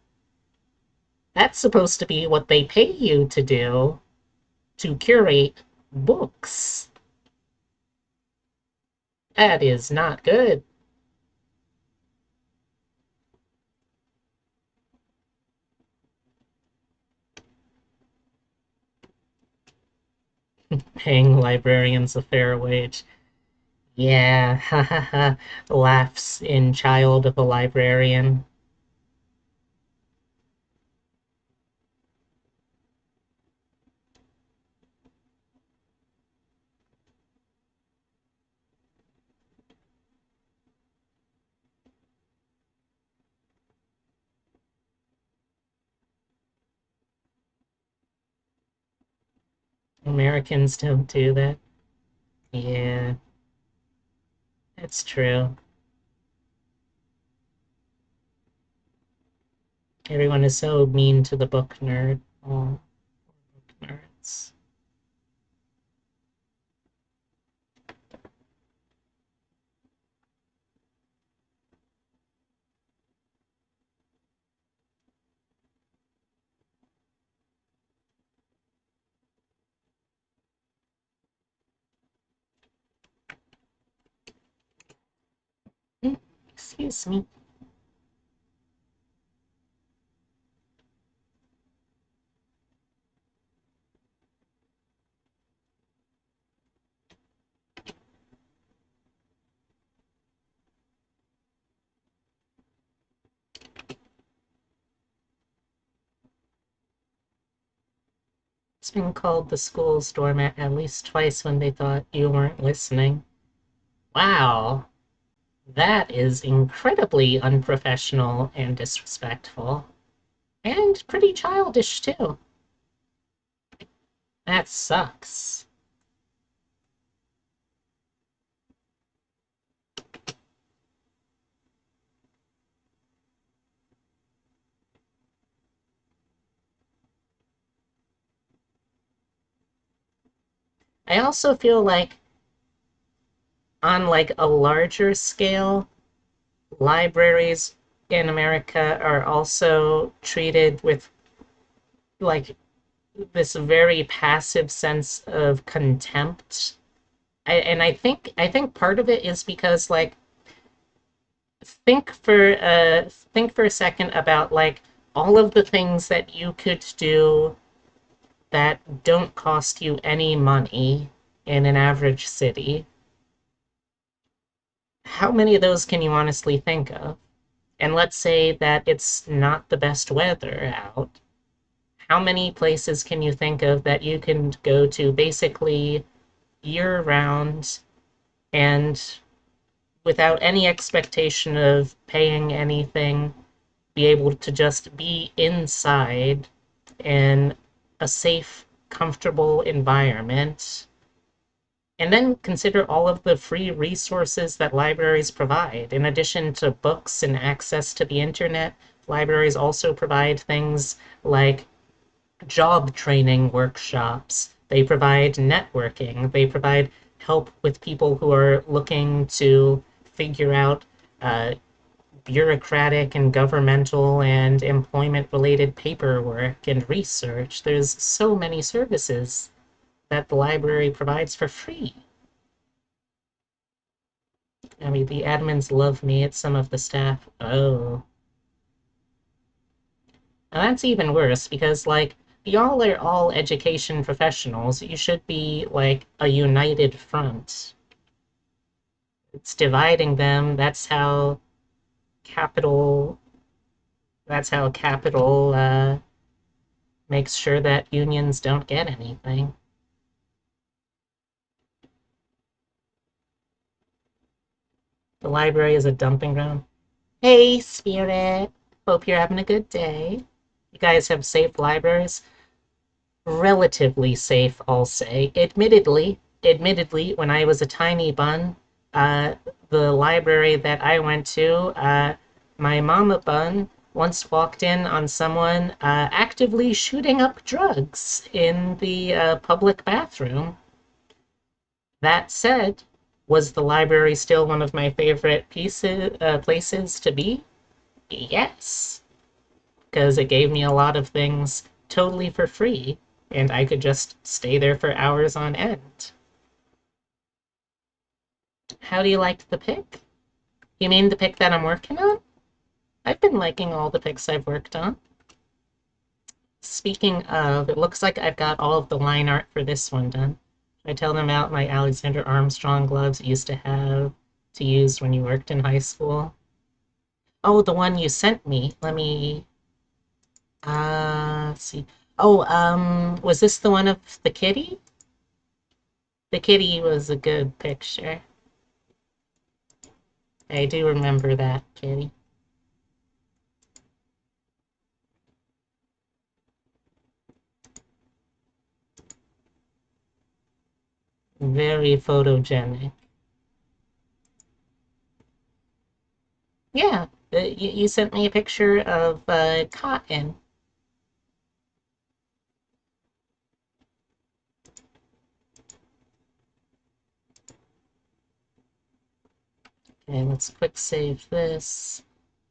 That's supposed to be what they pay you to do, to curate books. That is not good. Paying librarians a fair wage. Yeah, ha ha ha. Laughs in child of a librarian. Americans don't do that. Yeah, it's true. Everyone is so mean to the book nerd. All book nerds. Mm, excuse me. It's been called the school's doormat at least twice when they thought you weren't listening. Wow, that is incredibly unprofessional and disrespectful. And pretty childish, too. That sucks. I also feel like, on like a larger scale, libraries in America are also treated with like this very passive sense of contempt. And I think part of it is because like think for a second about like all of the things that you could do that don't cost you any money in an average city. How many of those can you honestly think of? And let's say that it's not the best weather out. How many places can you think of that you can go to basically year round and without any expectation of paying anything, be able to just be inside in a safe, comfortable environment? And then consider all of the free resources that libraries provide. In addition to books and access to the internet, libraries also provide things like job training workshops. They provide networking. They provide help with people who are looking to figure out uh, bureaucratic and governmental and employment related paperwork and research. There's so many services that the library provides for free. I mean, the admins love me. It's some of the staff. Oh. Now that's even worse because, like, y'all are all education professionals. You should be, like, a united front. It's dividing them. Capital, that's how capital, makes sure that unions don't get anything. The library is a dumping ground. Hey, Spirit. Hope you're having a good day. You guys have safe libraries? Relatively safe, I'll say. Admittedly, when I was a tiny bun, uh, the library that I went to, my mama bun once walked in on someone actively shooting up drugs in the public bathroom. That said, was the library still one of my favorite places to be? Yes, because it gave me a lot of things totally for free, and I could just stay there for hours on end. How do you like the pick? You mean the pick that I'm working on? I've been liking all the picks I've worked on. Speaking of, it looks like I've got all of the line art for this one done. I tell them about my Alexander Armstrong gloves you used to have to use when you worked in high school. Oh, the one you sent me. Let me let's see. Oh, was this the one of the kitty? The kitty was a good picture. I do remember that kitty. Very photogenic. Yeah, you sent me a picture of cotton. Okay, let's quick save this.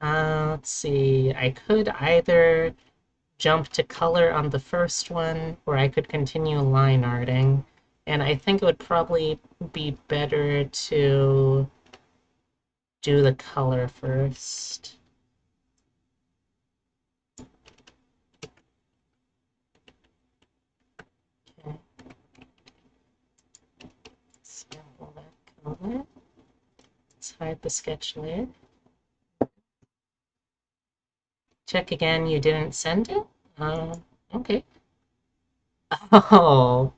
Let's see. I could either jump to color on the first one, or I could continue line arting. And I think it would probably be better to do the color first. Okay, sample that color. Let's hide the sketch layer. Check again, you didn't send it? Okay. Oh,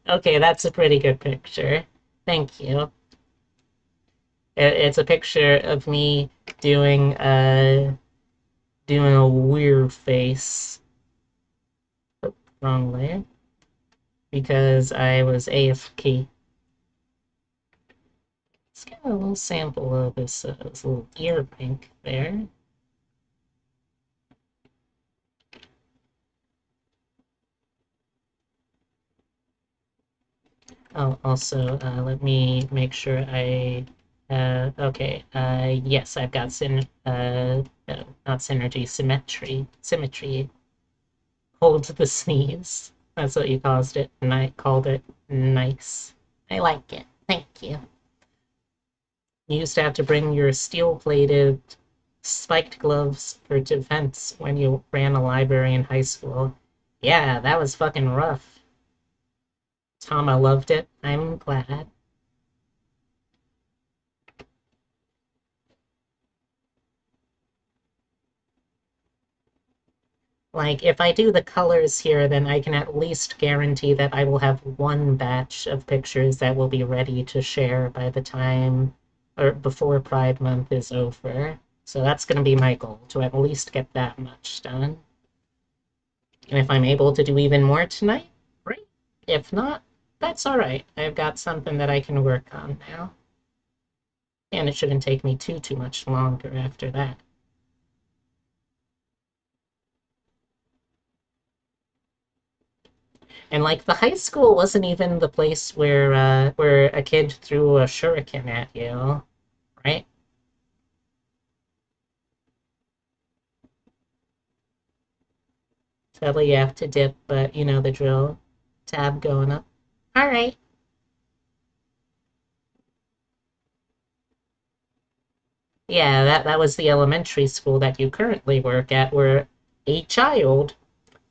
okay, that's a pretty good picture. Thank you. It's a picture of me doing a weird face. Oh, wrong layer. Because I was AFK. Let's get a little sample of this little ear pink there. Oh, also, let me make sure okay, yes, I've got no, not synergy, symmetry. Hold the sneeze. That's what you caused it, and I called it nice. I like it. Thank you. You used to have to bring your steel-plated spiked gloves for defense when you ran a library in high school. Yeah, that was fucking rough. Tama loved it. I'm glad. Like, if I do the colors here, then I can at least guarantee that I will have one batch of pictures that will be ready to share by the time or before Pride Month is over. So that's going to be my goal, to at least get that much done. And if I'm able to do even more tonight, great. If not, that's all right. I've got something that I can work on now. And it shouldn't take me too much longer after that. And like the high school wasn't even the place where a kid threw a shuriken at you, right? Sadly you have to dip, but you know the drill. Tab going up. All right. Yeah, that was the elementary school that you currently work at, where a child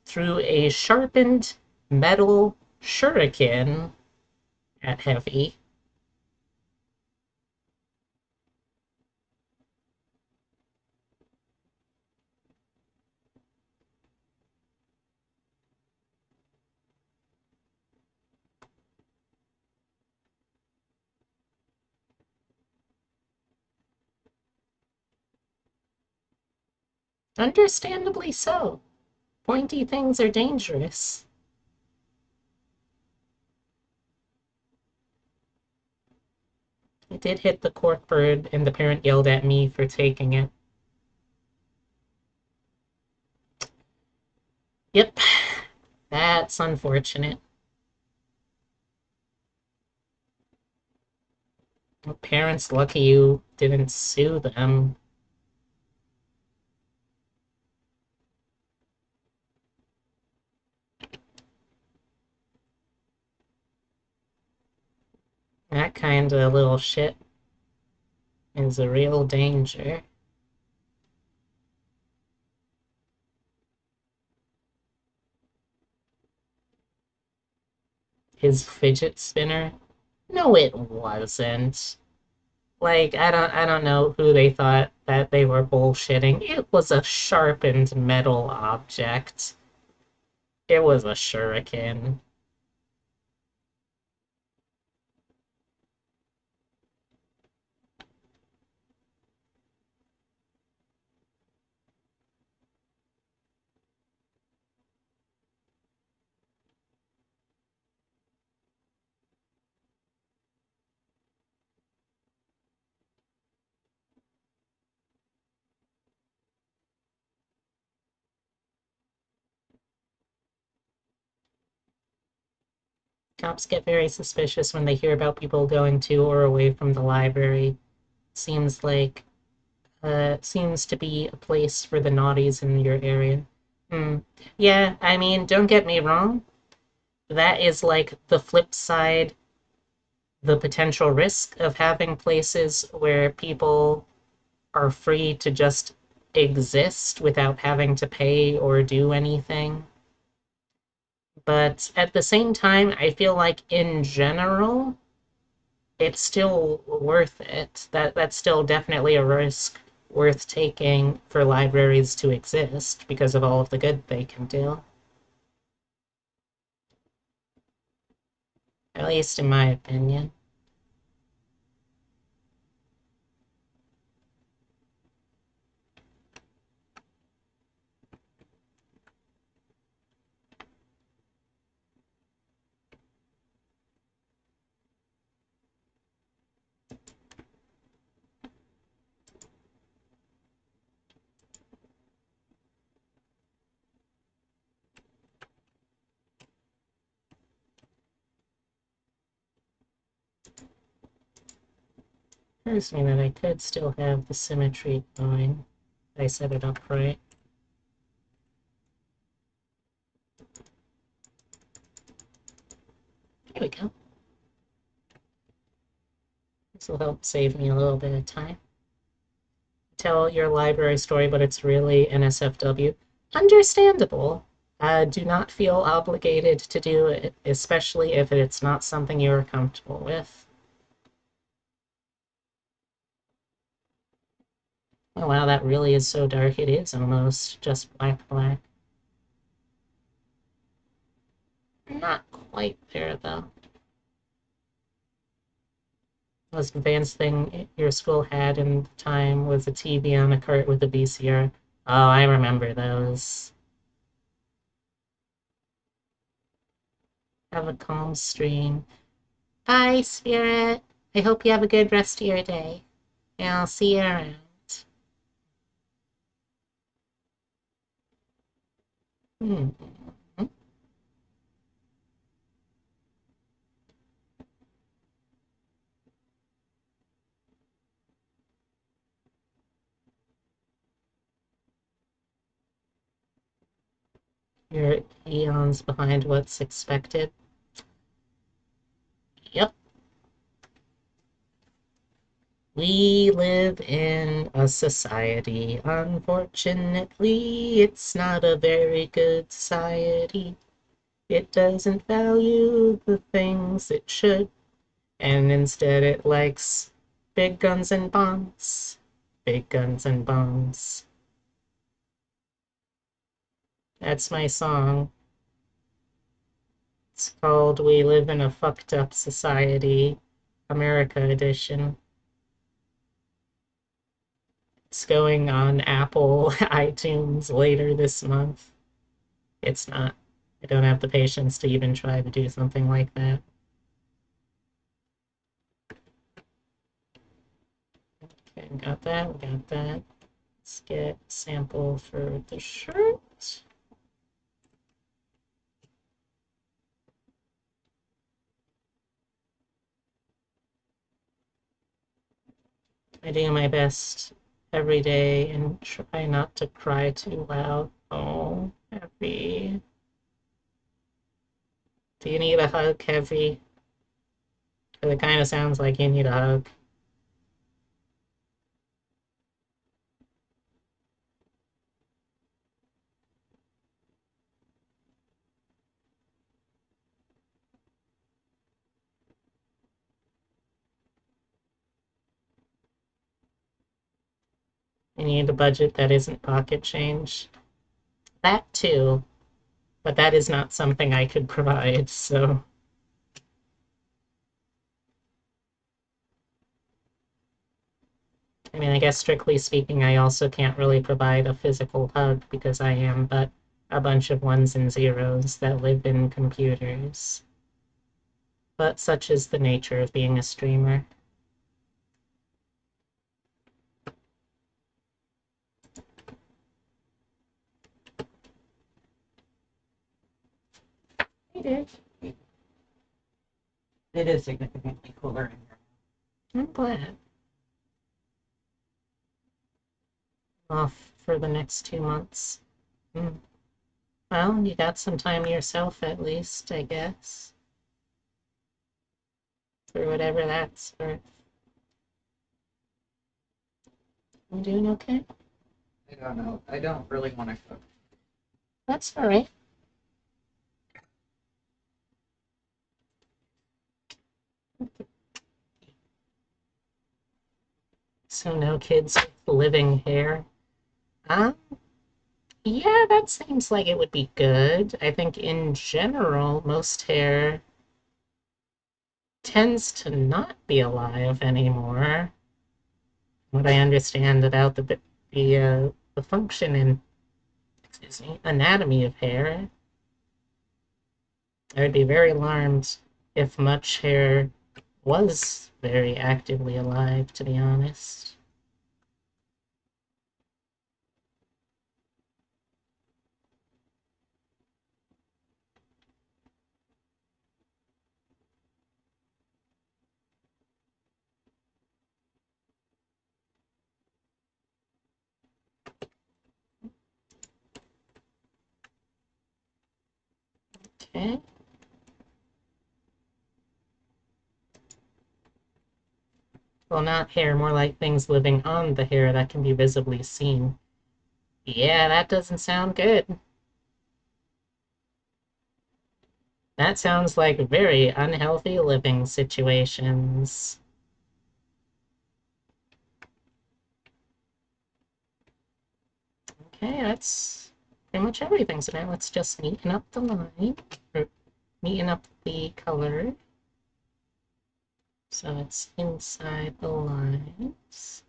threw a sharpened metal shuriken at Heavy. Understandably so. Pointy things are dangerous. I did hit the cork bird, and the parent yelled at me for taking it. Yep, that's unfortunate. Parents lucky you didn't sue them. That kind of little shit is a real danger. his fidget spinner. No, it wasn't. Like, I don't know who they thought that they were bullshitting. It was a sharpened metal object. It was a shuriken. Cops get very suspicious when they hear about people going to or away from the library. Seems like seems to be a place for the naughties in your area. Hmm. Yeah, I mean, don't get me wrong. That is like the flip side, the potential risk of having places where people are free to just exist without having to pay or do anything. But at the same time, I feel like in general, it's still worth it. That's still definitely a risk worth taking for libraries to exist because of all of the good they can do. At least in my opinion. Occurs to me that I could still have the symmetry going. I set it up right. There we go. This will help save me a little bit of time. Tell your library story, but it's really NSFW. Understandable. Do not feel obligated to do it, especially if it's not something you are comfortable with. Oh wow, that really is so dark. It is almost just black black. Not quite there though. Most advanced thing your school had in the time was a TV on a cart with a VCR. Oh, I remember those. Have a calm stream. Bye, Spirit. I hope you have a good rest of your day. And I'll see you around. Hmm. You're eons behind what's expected. Yep. We live in a society. Unfortunately, it's not a very good society. It doesn't value the things it should, and instead it likes big guns and bombs. Big guns and bombs. That's my song. It's called We Live in a Fucked Up Society, America Edition. It's going on Apple iTunes later this month. It's not. I don't have the patience to even try to do something like that. Okay, got that, we got that. Let's get a sample for the shirt. I do my best every day and try not to cry too loud. Oh, Heavy. Do you need a hug, Heavy? It kind of sounds like you need a hug. You need a budget that isn't pocket change. That too, but that is not something I could provide, so. I mean, I guess strictly speaking, I also can't really provide a physical hug because I am but a bunch of ones and zeros that live in computers. But such is the nature of being a streamer. Hey, Dave. It is significantly cooler in here. I'm glad. Off for the next 2 months. Hmm. Well, you got some time to yourself at least, I guess. For whatever that's worth. You doing okay? I don't know. I don't really want to cook. That's alright. So no kids with living hair. Um, yeah, that seems like it would be good. I think in general, most hair tends to not be alive anymore. What I understand about the function and excuse me anatomy of hair, I would be very alarmed if much hair was very actively alive, to be honest. Okay. Well, not hair, more like things living on the hair that can be visibly seen. Yeah, that doesn't sound good. That sounds like very unhealthy living situations. Okay, that's pretty much everything. So now let's just neaten up the line, or neaten up the color. So it's inside the lines.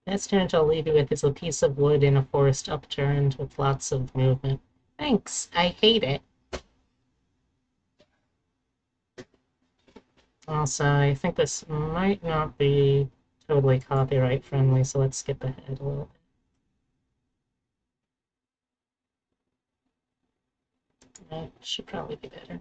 Next challenge I'll leave you with is a piece of wood in a forest upturned with lots of movement. Thanks, I hate it. Also, I think this might not be totally copyright friendly, so let's skip ahead a little bit. That should probably be better.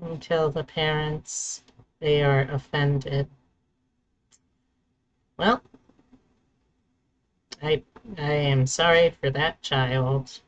You tell the parents they are offended. Well, I I am sorry for that child.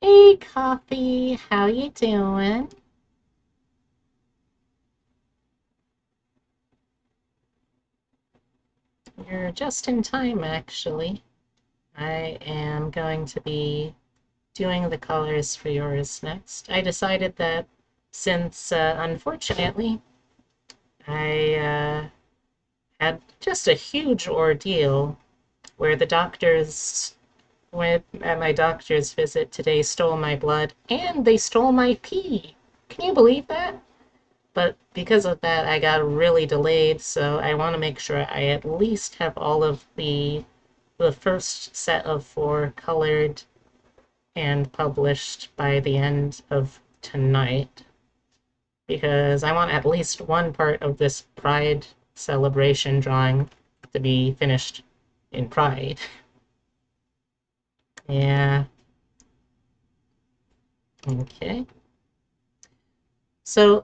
Hey, Coffee, how you doing? You're just in time, actually. I am going to be doing the colors for yours next. I decided that since, unfortunately, I had just a huge ordeal where the doctors, when at my doctor's visit today, stole my blood and they stole my pee. Can you believe that? But because of that, I got really delayed, so I want to make sure I at least have all of the first set of four colored and published by the end of tonight, because I want at least one part of this Pride celebration drawing to be finished in Pride. Yeah. Okay. So,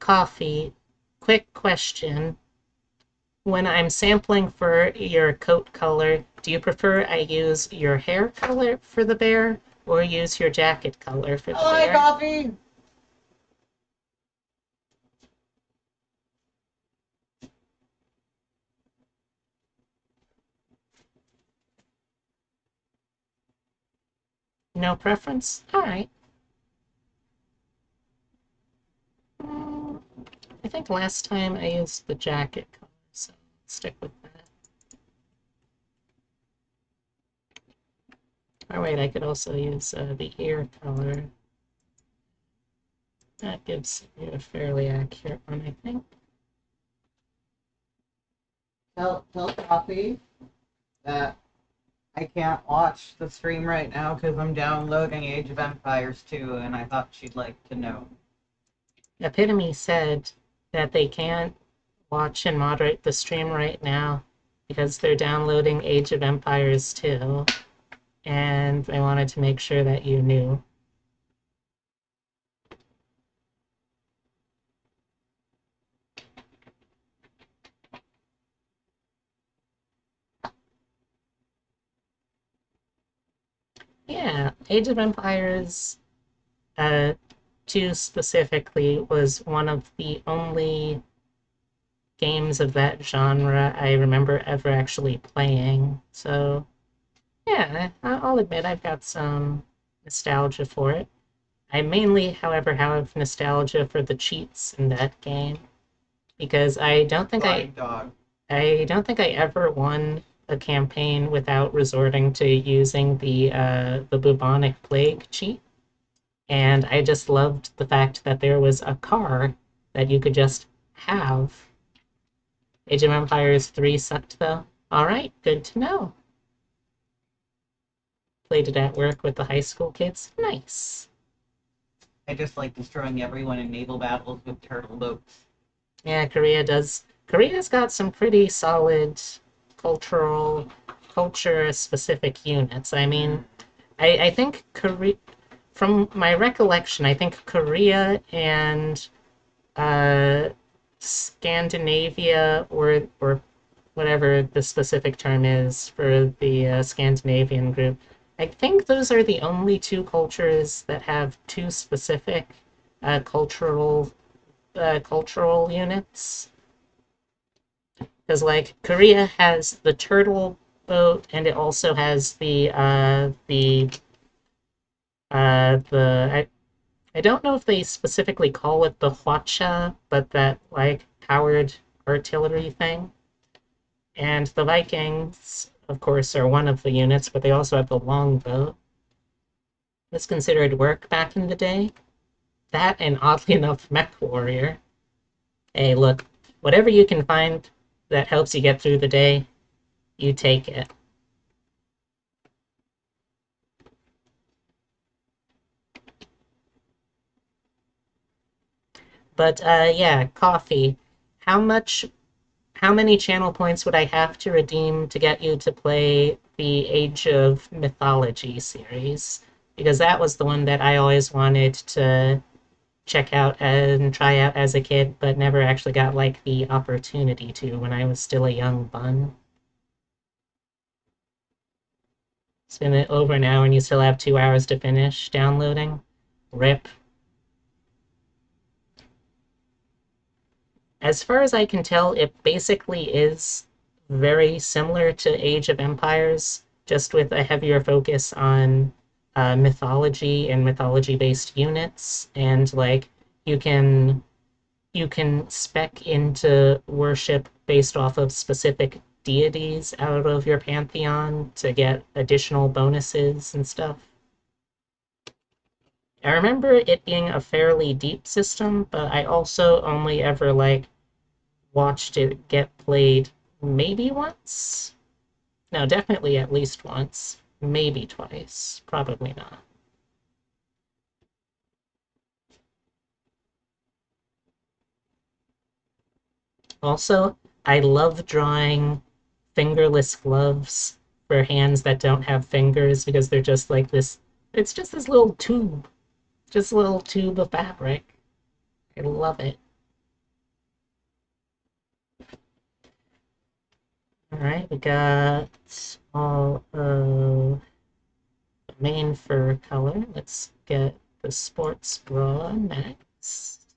coffee. Quick question. When I'm sampling for your coat color, do you prefer I use your hair color for the bear or use your jacket color for the Hi, bear? coffee! No preference? All right. Mm, I think last time I used the jacket color, so stick with that. Oh wait, I could also use the ear color. That gives you a fairly accurate one, I think. Tell coffee that I can't watch the stream right now because I'm downloading Age of Empires 2, and I thought she'd like to know. Epitome said that they can't watch and moderate the stream right now because they're downloading Age of Empires 2, and I wanted to make sure that you knew. Yeah, Age of Empires uh, 2 specifically was one of the only games of that genre I remember ever actually playing. So, yeah, I'll admit I've got some nostalgia for it. I mainly, however, have nostalgia for the cheats in that game because Fine dog. I don't think I ever won a campaign without resorting to using the bubonic plague cheat. And I just loved the fact that there was a car that you could just have. Age of Empires 3 sucked though. Alright, good to know. Played it at work with the high school kids. Nice. I just like destroying everyone in naval battles with turtle boats. Yeah, Korea does. Korea's got some pretty solid culture specific units. I mean, I think Korea, from my recollection, I think Korea and uh, Scandinavia, or whatever the specific term is for the Scandinavian group. I think those are the only two cultures that have two specific uh, cultural cultural units. Because like Korea has the turtle boat, and it also has I don't know if they specifically call it the hwacha, but that like powered artillery thing. And the Vikings, of course, are one of the units, but they also have the longbow. It's considered work back in the day. That and oddly enough, Mech Warrior. Hey, look, whatever you can find that helps you get through the day, you take it. But yeah, coffee. How much how many channel points would I have to redeem to get you to play the Age of Mythology series? Because that was the one that I always wanted to check out and try out as a kid, but never actually got like the opportunity to when I was still a young bun. It's been over an hour and you still have 2 hours to finish downloading. Rip. As far as I can tell, it basically is very similar to Age of Empires, just with a heavier focus on mythology and mythology-based units, and like you can you can spec into worship based off of specific deities out of your pantheon to get additional bonuses and stuff. I remember it being a fairly deep system, but I also only ever like watched it get played maybe once. No, definitely at least once, maybe twice, probably not. Also, I love drawing fingerless gloves for hands that don't have fingers because they're just like this. It's just this little tube, just a little tube of fabric. I love it. All right, we got all of the main fur color. Let's get the sports bra next.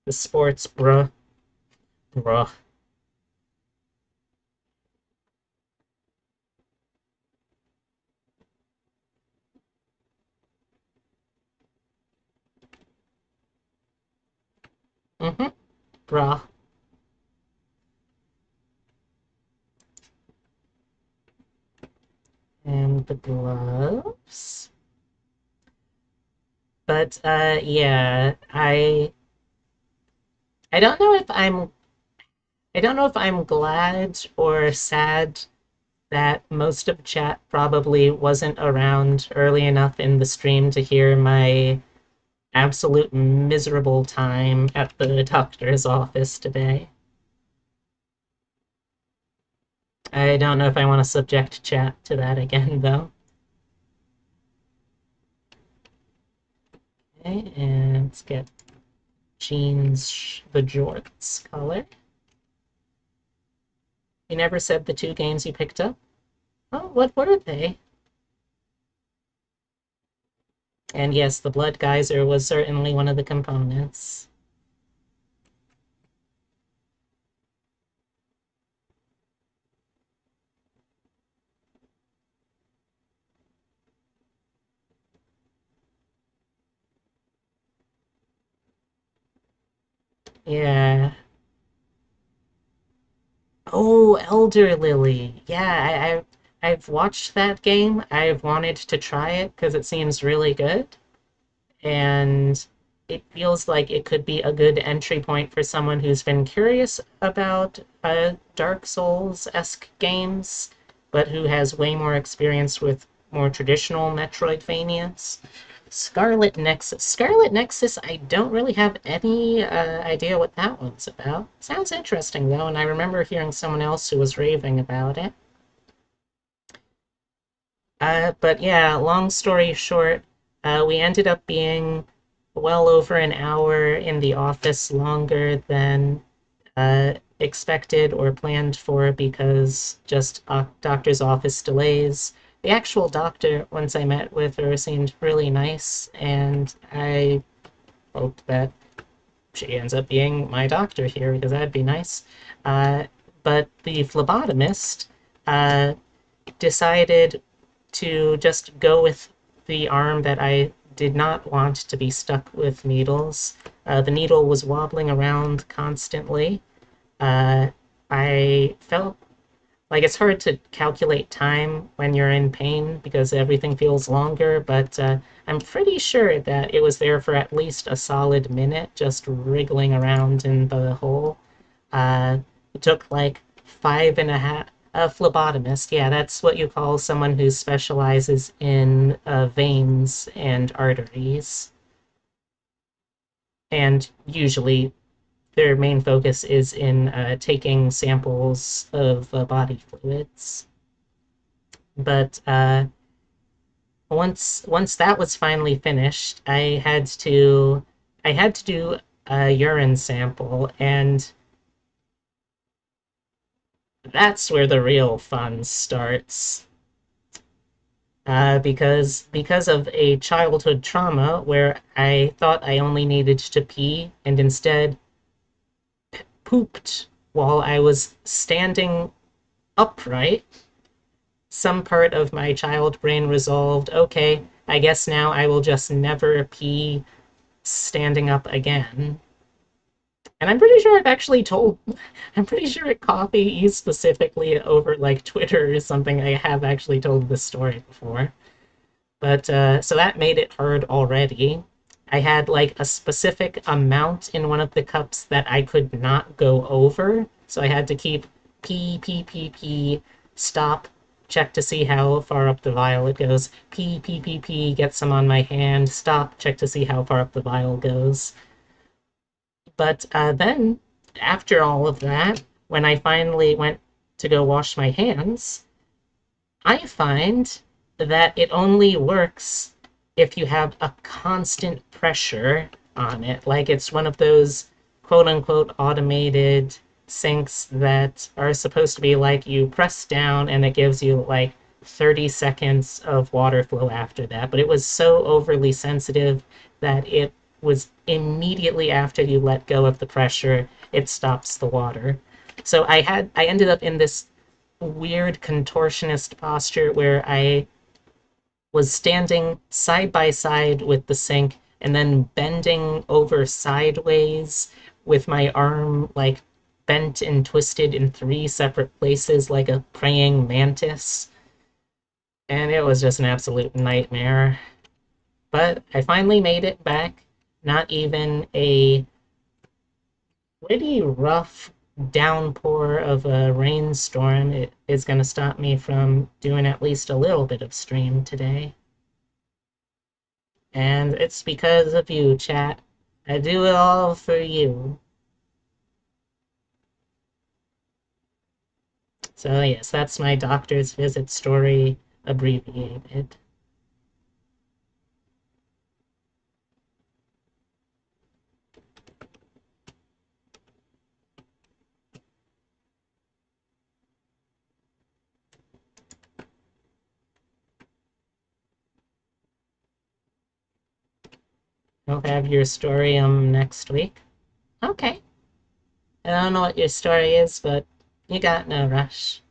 The sports bra. Mm-hmm. Bra. And the gloves. But yeah, I don't know if I'm glad or sad that most of chat probably wasn't around early enough in the stream to hear my absolute miserable time at the doctor's office today. I don't know if I want to subject chat to that again, though. Okay, and let's get jeans, the jorts color. You never said the two games you picked up? Oh, what were they? And yes, the blood geyser was certainly one of the components. Yeah. Oh, Elder Lily. Yeah, I've watched that game. I've wanted to try it because it seems really good. And it feels like it could be a good entry point for someone who's been curious about Dark Souls-esque games, but who has way more experience with more traditional Metroidvanias. Scarlet Nexus. Scarlet Nexus, I don't really have any idea what that one's about. Sounds interesting, though, and I remember hearing someone else who was raving about it. But yeah, long story short, we ended up being well over an hour in the office longer than expected or planned for because just doctor's office delays. The actual doctor, once I met with her, seemed really nice, and I hope that she ends up being my doctor here because that'd be nice. Uh, but the phlebotomist uh, decided to just go with the arm that I did not want to be stuck with needles. The needle was wobbling around constantly. Uh, I felt like it's hard to calculate time when you're in pain because everything feels longer, but I'm pretty sure that it was there for at least a solid minute, just wriggling around in the hole. It took like five and a half. A phlebotomist, yeah, that's what you call someone who specializes in veins and arteries. And usually their main focus is in taking samples of body fluids. But once that was finally finished, I had to do a urine sample, and that's where the real fun starts. Because of a childhood trauma where I thought I only needed to pee and instead pooped while I was standing upright, some part of my child brain resolved, okay, I guess now I will just never pee standing up again. And I'm pretty sure I've actually told, I'm pretty sure at Coffee specifically over like Twitter or something, I have actually told this story before. But so that made it hard already. I had like a specific amount in one of the cups that I could not go over. So I had to keep pee, stop, check to see how far up the vial it goes. Pee, get some on my hand, stop, check to see how far up the vial goes. But then, after all of that, when I finally went to go wash my hands, I find that it only works if you have a constant pressure on it. Like it's one of those quote unquote automated sinks that are supposed to be like you press down and it gives you like 30 seconds of water flow after that. But it was so overly sensitive that it was immediately after you let go of the pressure, it stops the water. So I ended up in this weird contortionist posture where I was standing side by side with the sink and then bending over sideways with my arm like bent and twisted in three separate places like a praying mantis. And it was just an absolute nightmare. But I finally made it back. Not even a pretty rough downpour of a rainstorm it is going to stop me from doing at least a little bit of stream today. And it's because of you, chat. I do it all for you. So, yes, that's my doctor's visit story abbreviated. You'll have your story next week. Okay. I don't know what your story is, but you got no rush.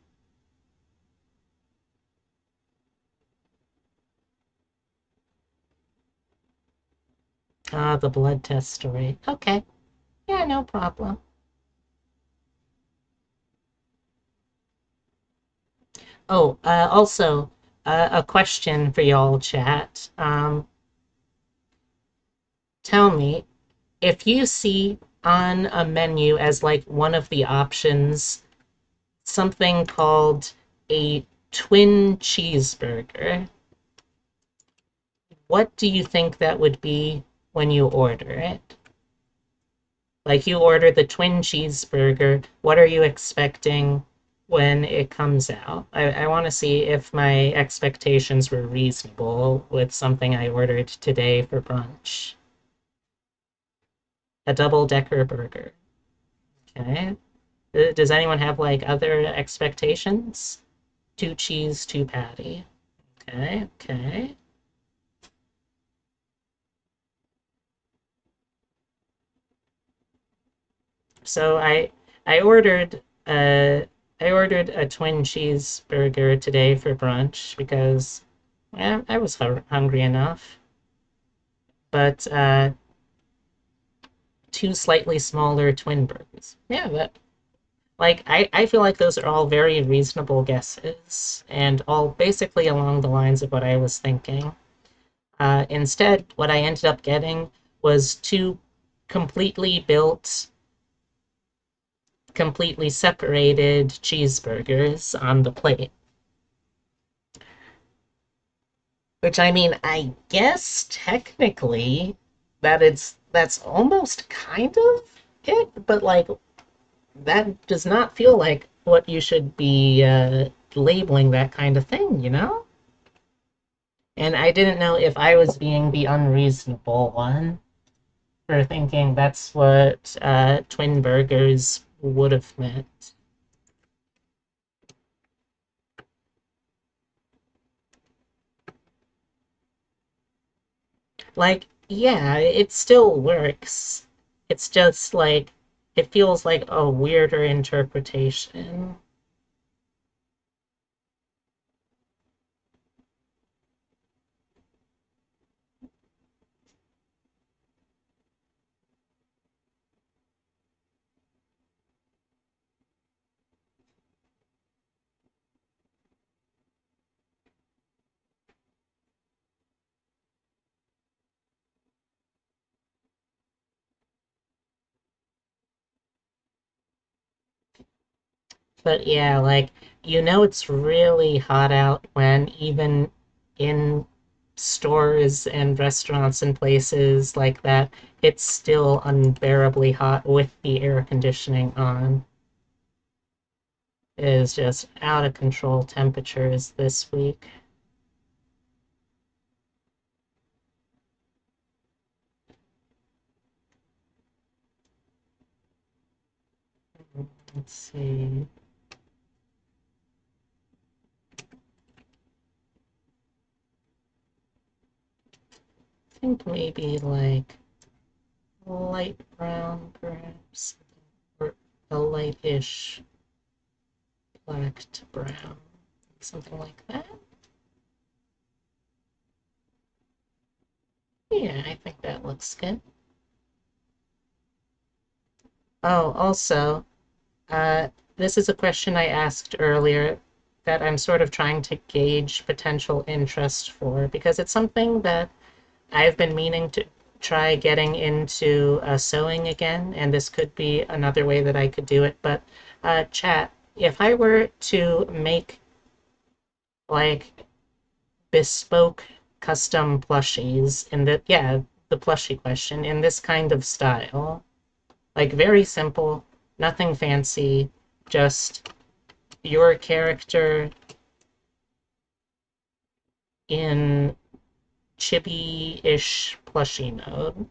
Ah, the blood test story. Okay. Yeah, no problem. Oh, also, a question for y'all, chat. Tell me, if you see on a menu as like one of the options something called a twin cheeseburger, what do you think that would be when you order it? Like you order the twin cheeseburger, what are you expecting when it comes out? I want to see if my expectations were reasonable with something I ordered today for brunch. A double-decker burger. Okay. Does anyone have like other expectations? Two cheese, two patty. Okay, okay. So uh I ordered a twin cheeseburger today for brunch because I was hungry enough. But two slightly smaller twin burgers. Yeah, that like I feel like those are all very reasonable guesses and all basically along the lines of what I was thinking. Instead, what I ended up getting was two completely built, completely separated cheeseburgers on the plate. Which I mean, I guess technically that's almost kind of it, but like that does not feel like what you should be labeling that kind of thing, you know? And I didn't know if I was being the unreasonable one for thinking that's what twin burgers would have meant. Like, yeah, it still works. It's just like it feels like a weirder interpretation. But yeah, like, it's really hot out when even in stores and restaurants and places like that, it's still unbearably hot with the air conditioning on. It is just out of control temperatures this week. Let's see. I think maybe like light brown, perhaps, or a lightish black to brown, something like that. Yeah, I think that looks good. Oh, also, uh, this is a question I asked earlier that I'm sort of trying to gauge potential interest for because it's something that I've been meaning to try getting into sewing again, and this could be another way that I could do it. But, chat, if I were to make like bespoke custom plushies in the plushie question in this kind of style, like very simple, nothing fancy, just your character in chibi-ish plushie mode.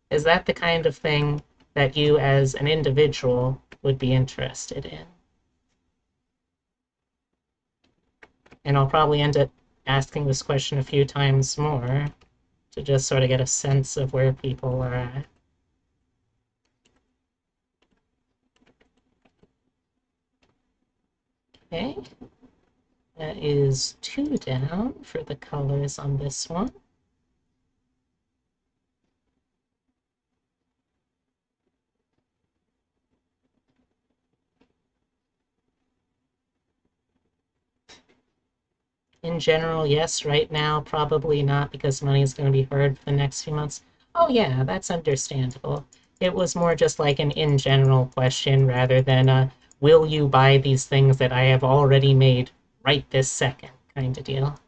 Is that the kind of thing that you as an individual would be interested in? And I'll probably end up asking this question a few times more to just sort of get a sense of where people are at. Okay, that is 2 down for the colors on this one. In general, yes. Right now, probably not because money is going to be hard for the next few months. Oh, yeah, that's understandable. It was more just like an in general question rather than a will you buy these things that I have already made right this second kind of deal.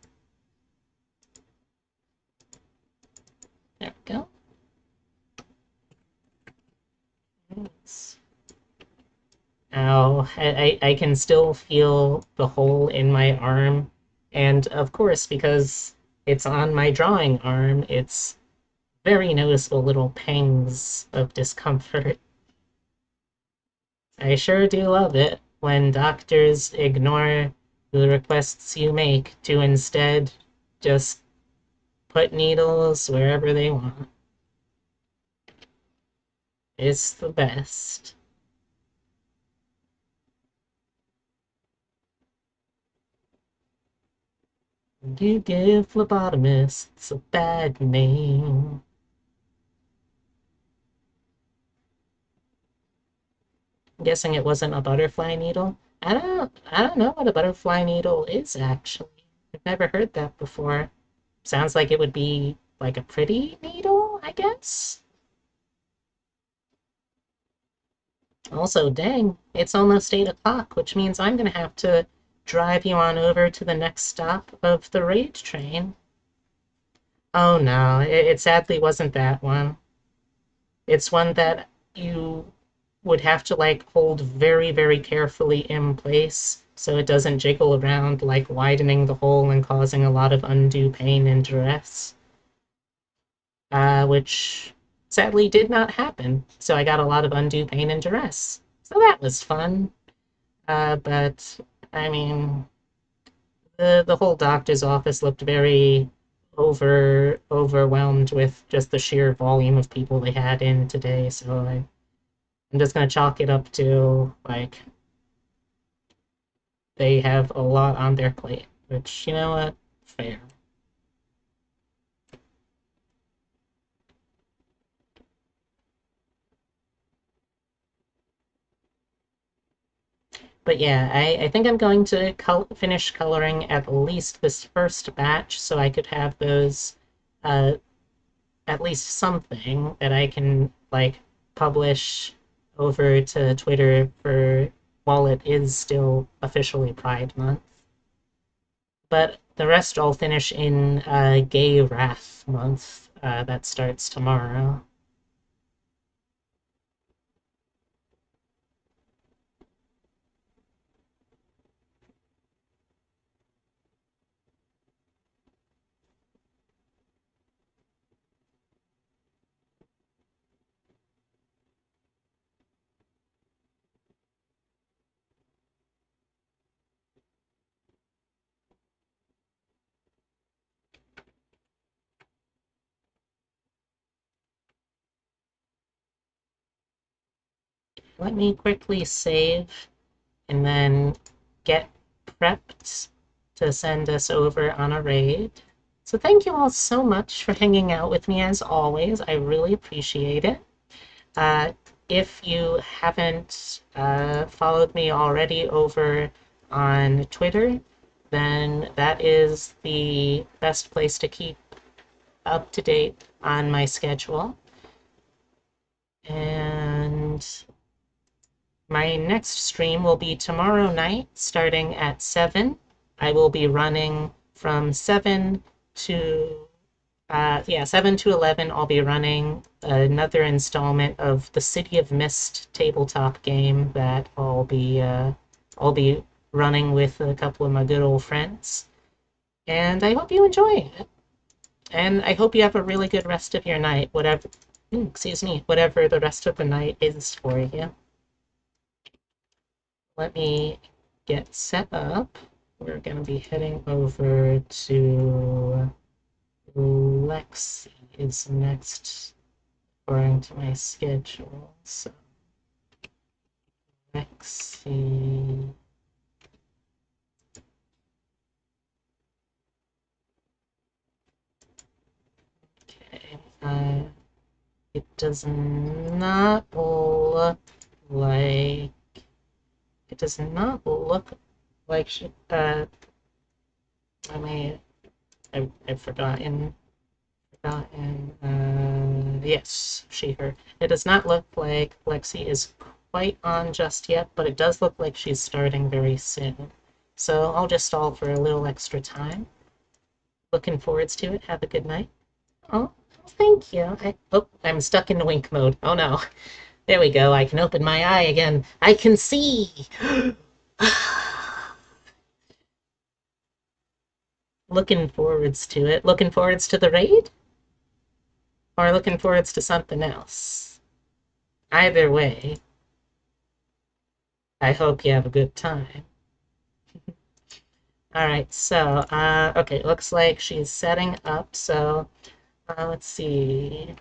There we go. Nice. Ow, I can still feel the hole in my arm. And of course, because it's on my drawing arm, it's very noticeable little pangs of discomfort. I sure do love it when doctors ignore the requests you make to instead just put needles wherever they want. It's the best. You give phlebotomists a bad name. I'm guessing it wasn't a butterfly needle. I don't know what a butterfly needle is actually. I've never heard that before. Sounds like it would be like a pretty needle, I guess. Also, dang, it's almost 8 o'clock, which means I'm gonna have to drive you on over to the next stop of the raid train. Oh no, it sadly wasn't that one. It's one that you would have to like hold very, very carefully in place so it doesn't jiggle around, like widening the hole and causing a lot of undue pain and duress. Which sadly did not happen. So I got a lot of undue pain and duress. So that was fun. But I mean, the whole doctor's office looked very overwhelmed with just the sheer volume of people they had in today. So I'm just gonna chalk it up to like they have a lot on their plate, which you know what, fair. But yeah, I think I'm going to finish coloring at least this first batch so I could have those, uh, at least something that I can, like, publish over to Twitter for while it is still officially Pride Month. But the rest I'll finish in Gay Wrath Month that starts tomorrow. Let me quickly save and then get prepped to send us over on a raid. So thank you all so much for hanging out with me as always. I really appreciate it. Uh, if you haven't followed me already over on Twitter, then that is the best place to keep up to date on my schedule. And my next stream will be tomorrow night starting at 7. I will be running from 7 to yeah, 7 to 11. I'll be running another installment of the City of Mist tabletop game that I'll be running with a couple of my good old friends. And I hope you enjoy it. And I hope you have a really good rest of your night, whatever, excuse me, whatever the rest of the night is for you. Let me get set up. We're going to be heading over to Lexi is next according to my schedule. So Lexi. Okay. It does not look like it does not look like she I may I've forgotten yes, she her. It does not look like Lexi is quite on just yet, but it does look like she's starting very soon. So I'll just stall for a little extra time. Looking forwards to it. Have a good night. Oh, thank you. I'm stuck in wink mode. Oh no. There we go. I can open my eye again. I can see. Looking forwards to it. Looking forwards to the raid? Or looking forwards to something else? Either way, I hope you have a good time. All right, so, okay, looks like she's setting up, so let's see.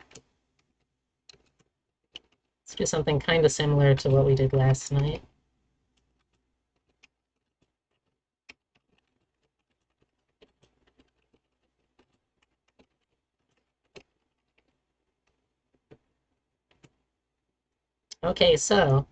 Let's do something kind of similar to what we did last night. Okay, so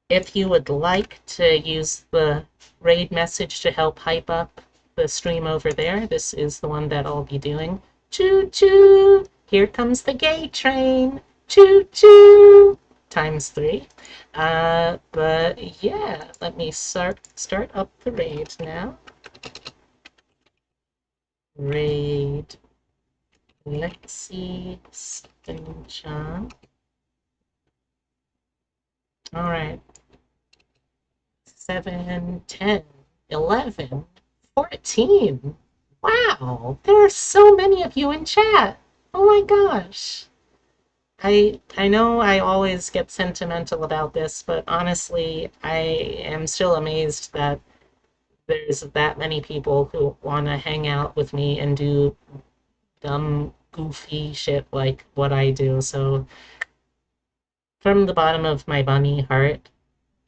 if you would like to use the raid message to help hype up the stream over there, this is the one that I'll be doing. Choo choo! Here comes the gay train! Choo choo! Times 3. But yeah, let me start up the raid now. Raid Lexi Stinchon. Alright. 7, 10, 11, 14. Wow, there are so many of you in chat. Oh my gosh. I know I always get sentimental about this, but honestly, I am still amazed that there's that many people who want to hang out with me and do dumb, goofy shit like what I do. So, from the bottom of my bunny heart,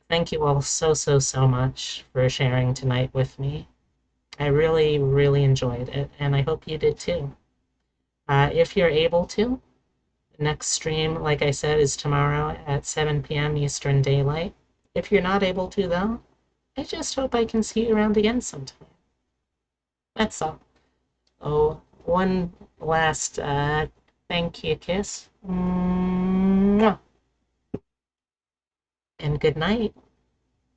thank you all so, so, so much for sharing tonight with me. I really, really enjoyed it, and I hope you did too. If you're able to, next stream, like I said, is tomorrow at 7 p.m. Eastern Daylight. If you're not able to, though, I just hope I can see you around again sometime. That's all. Oh, one last thank you kiss. Mwah. And good night.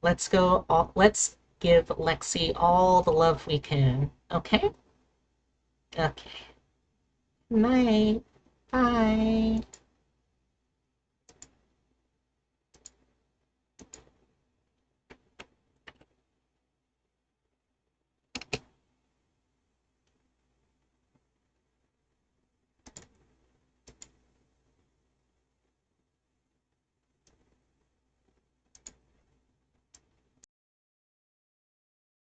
Let's give Lexi all the love we can. Okay? Okay. Night. Bye.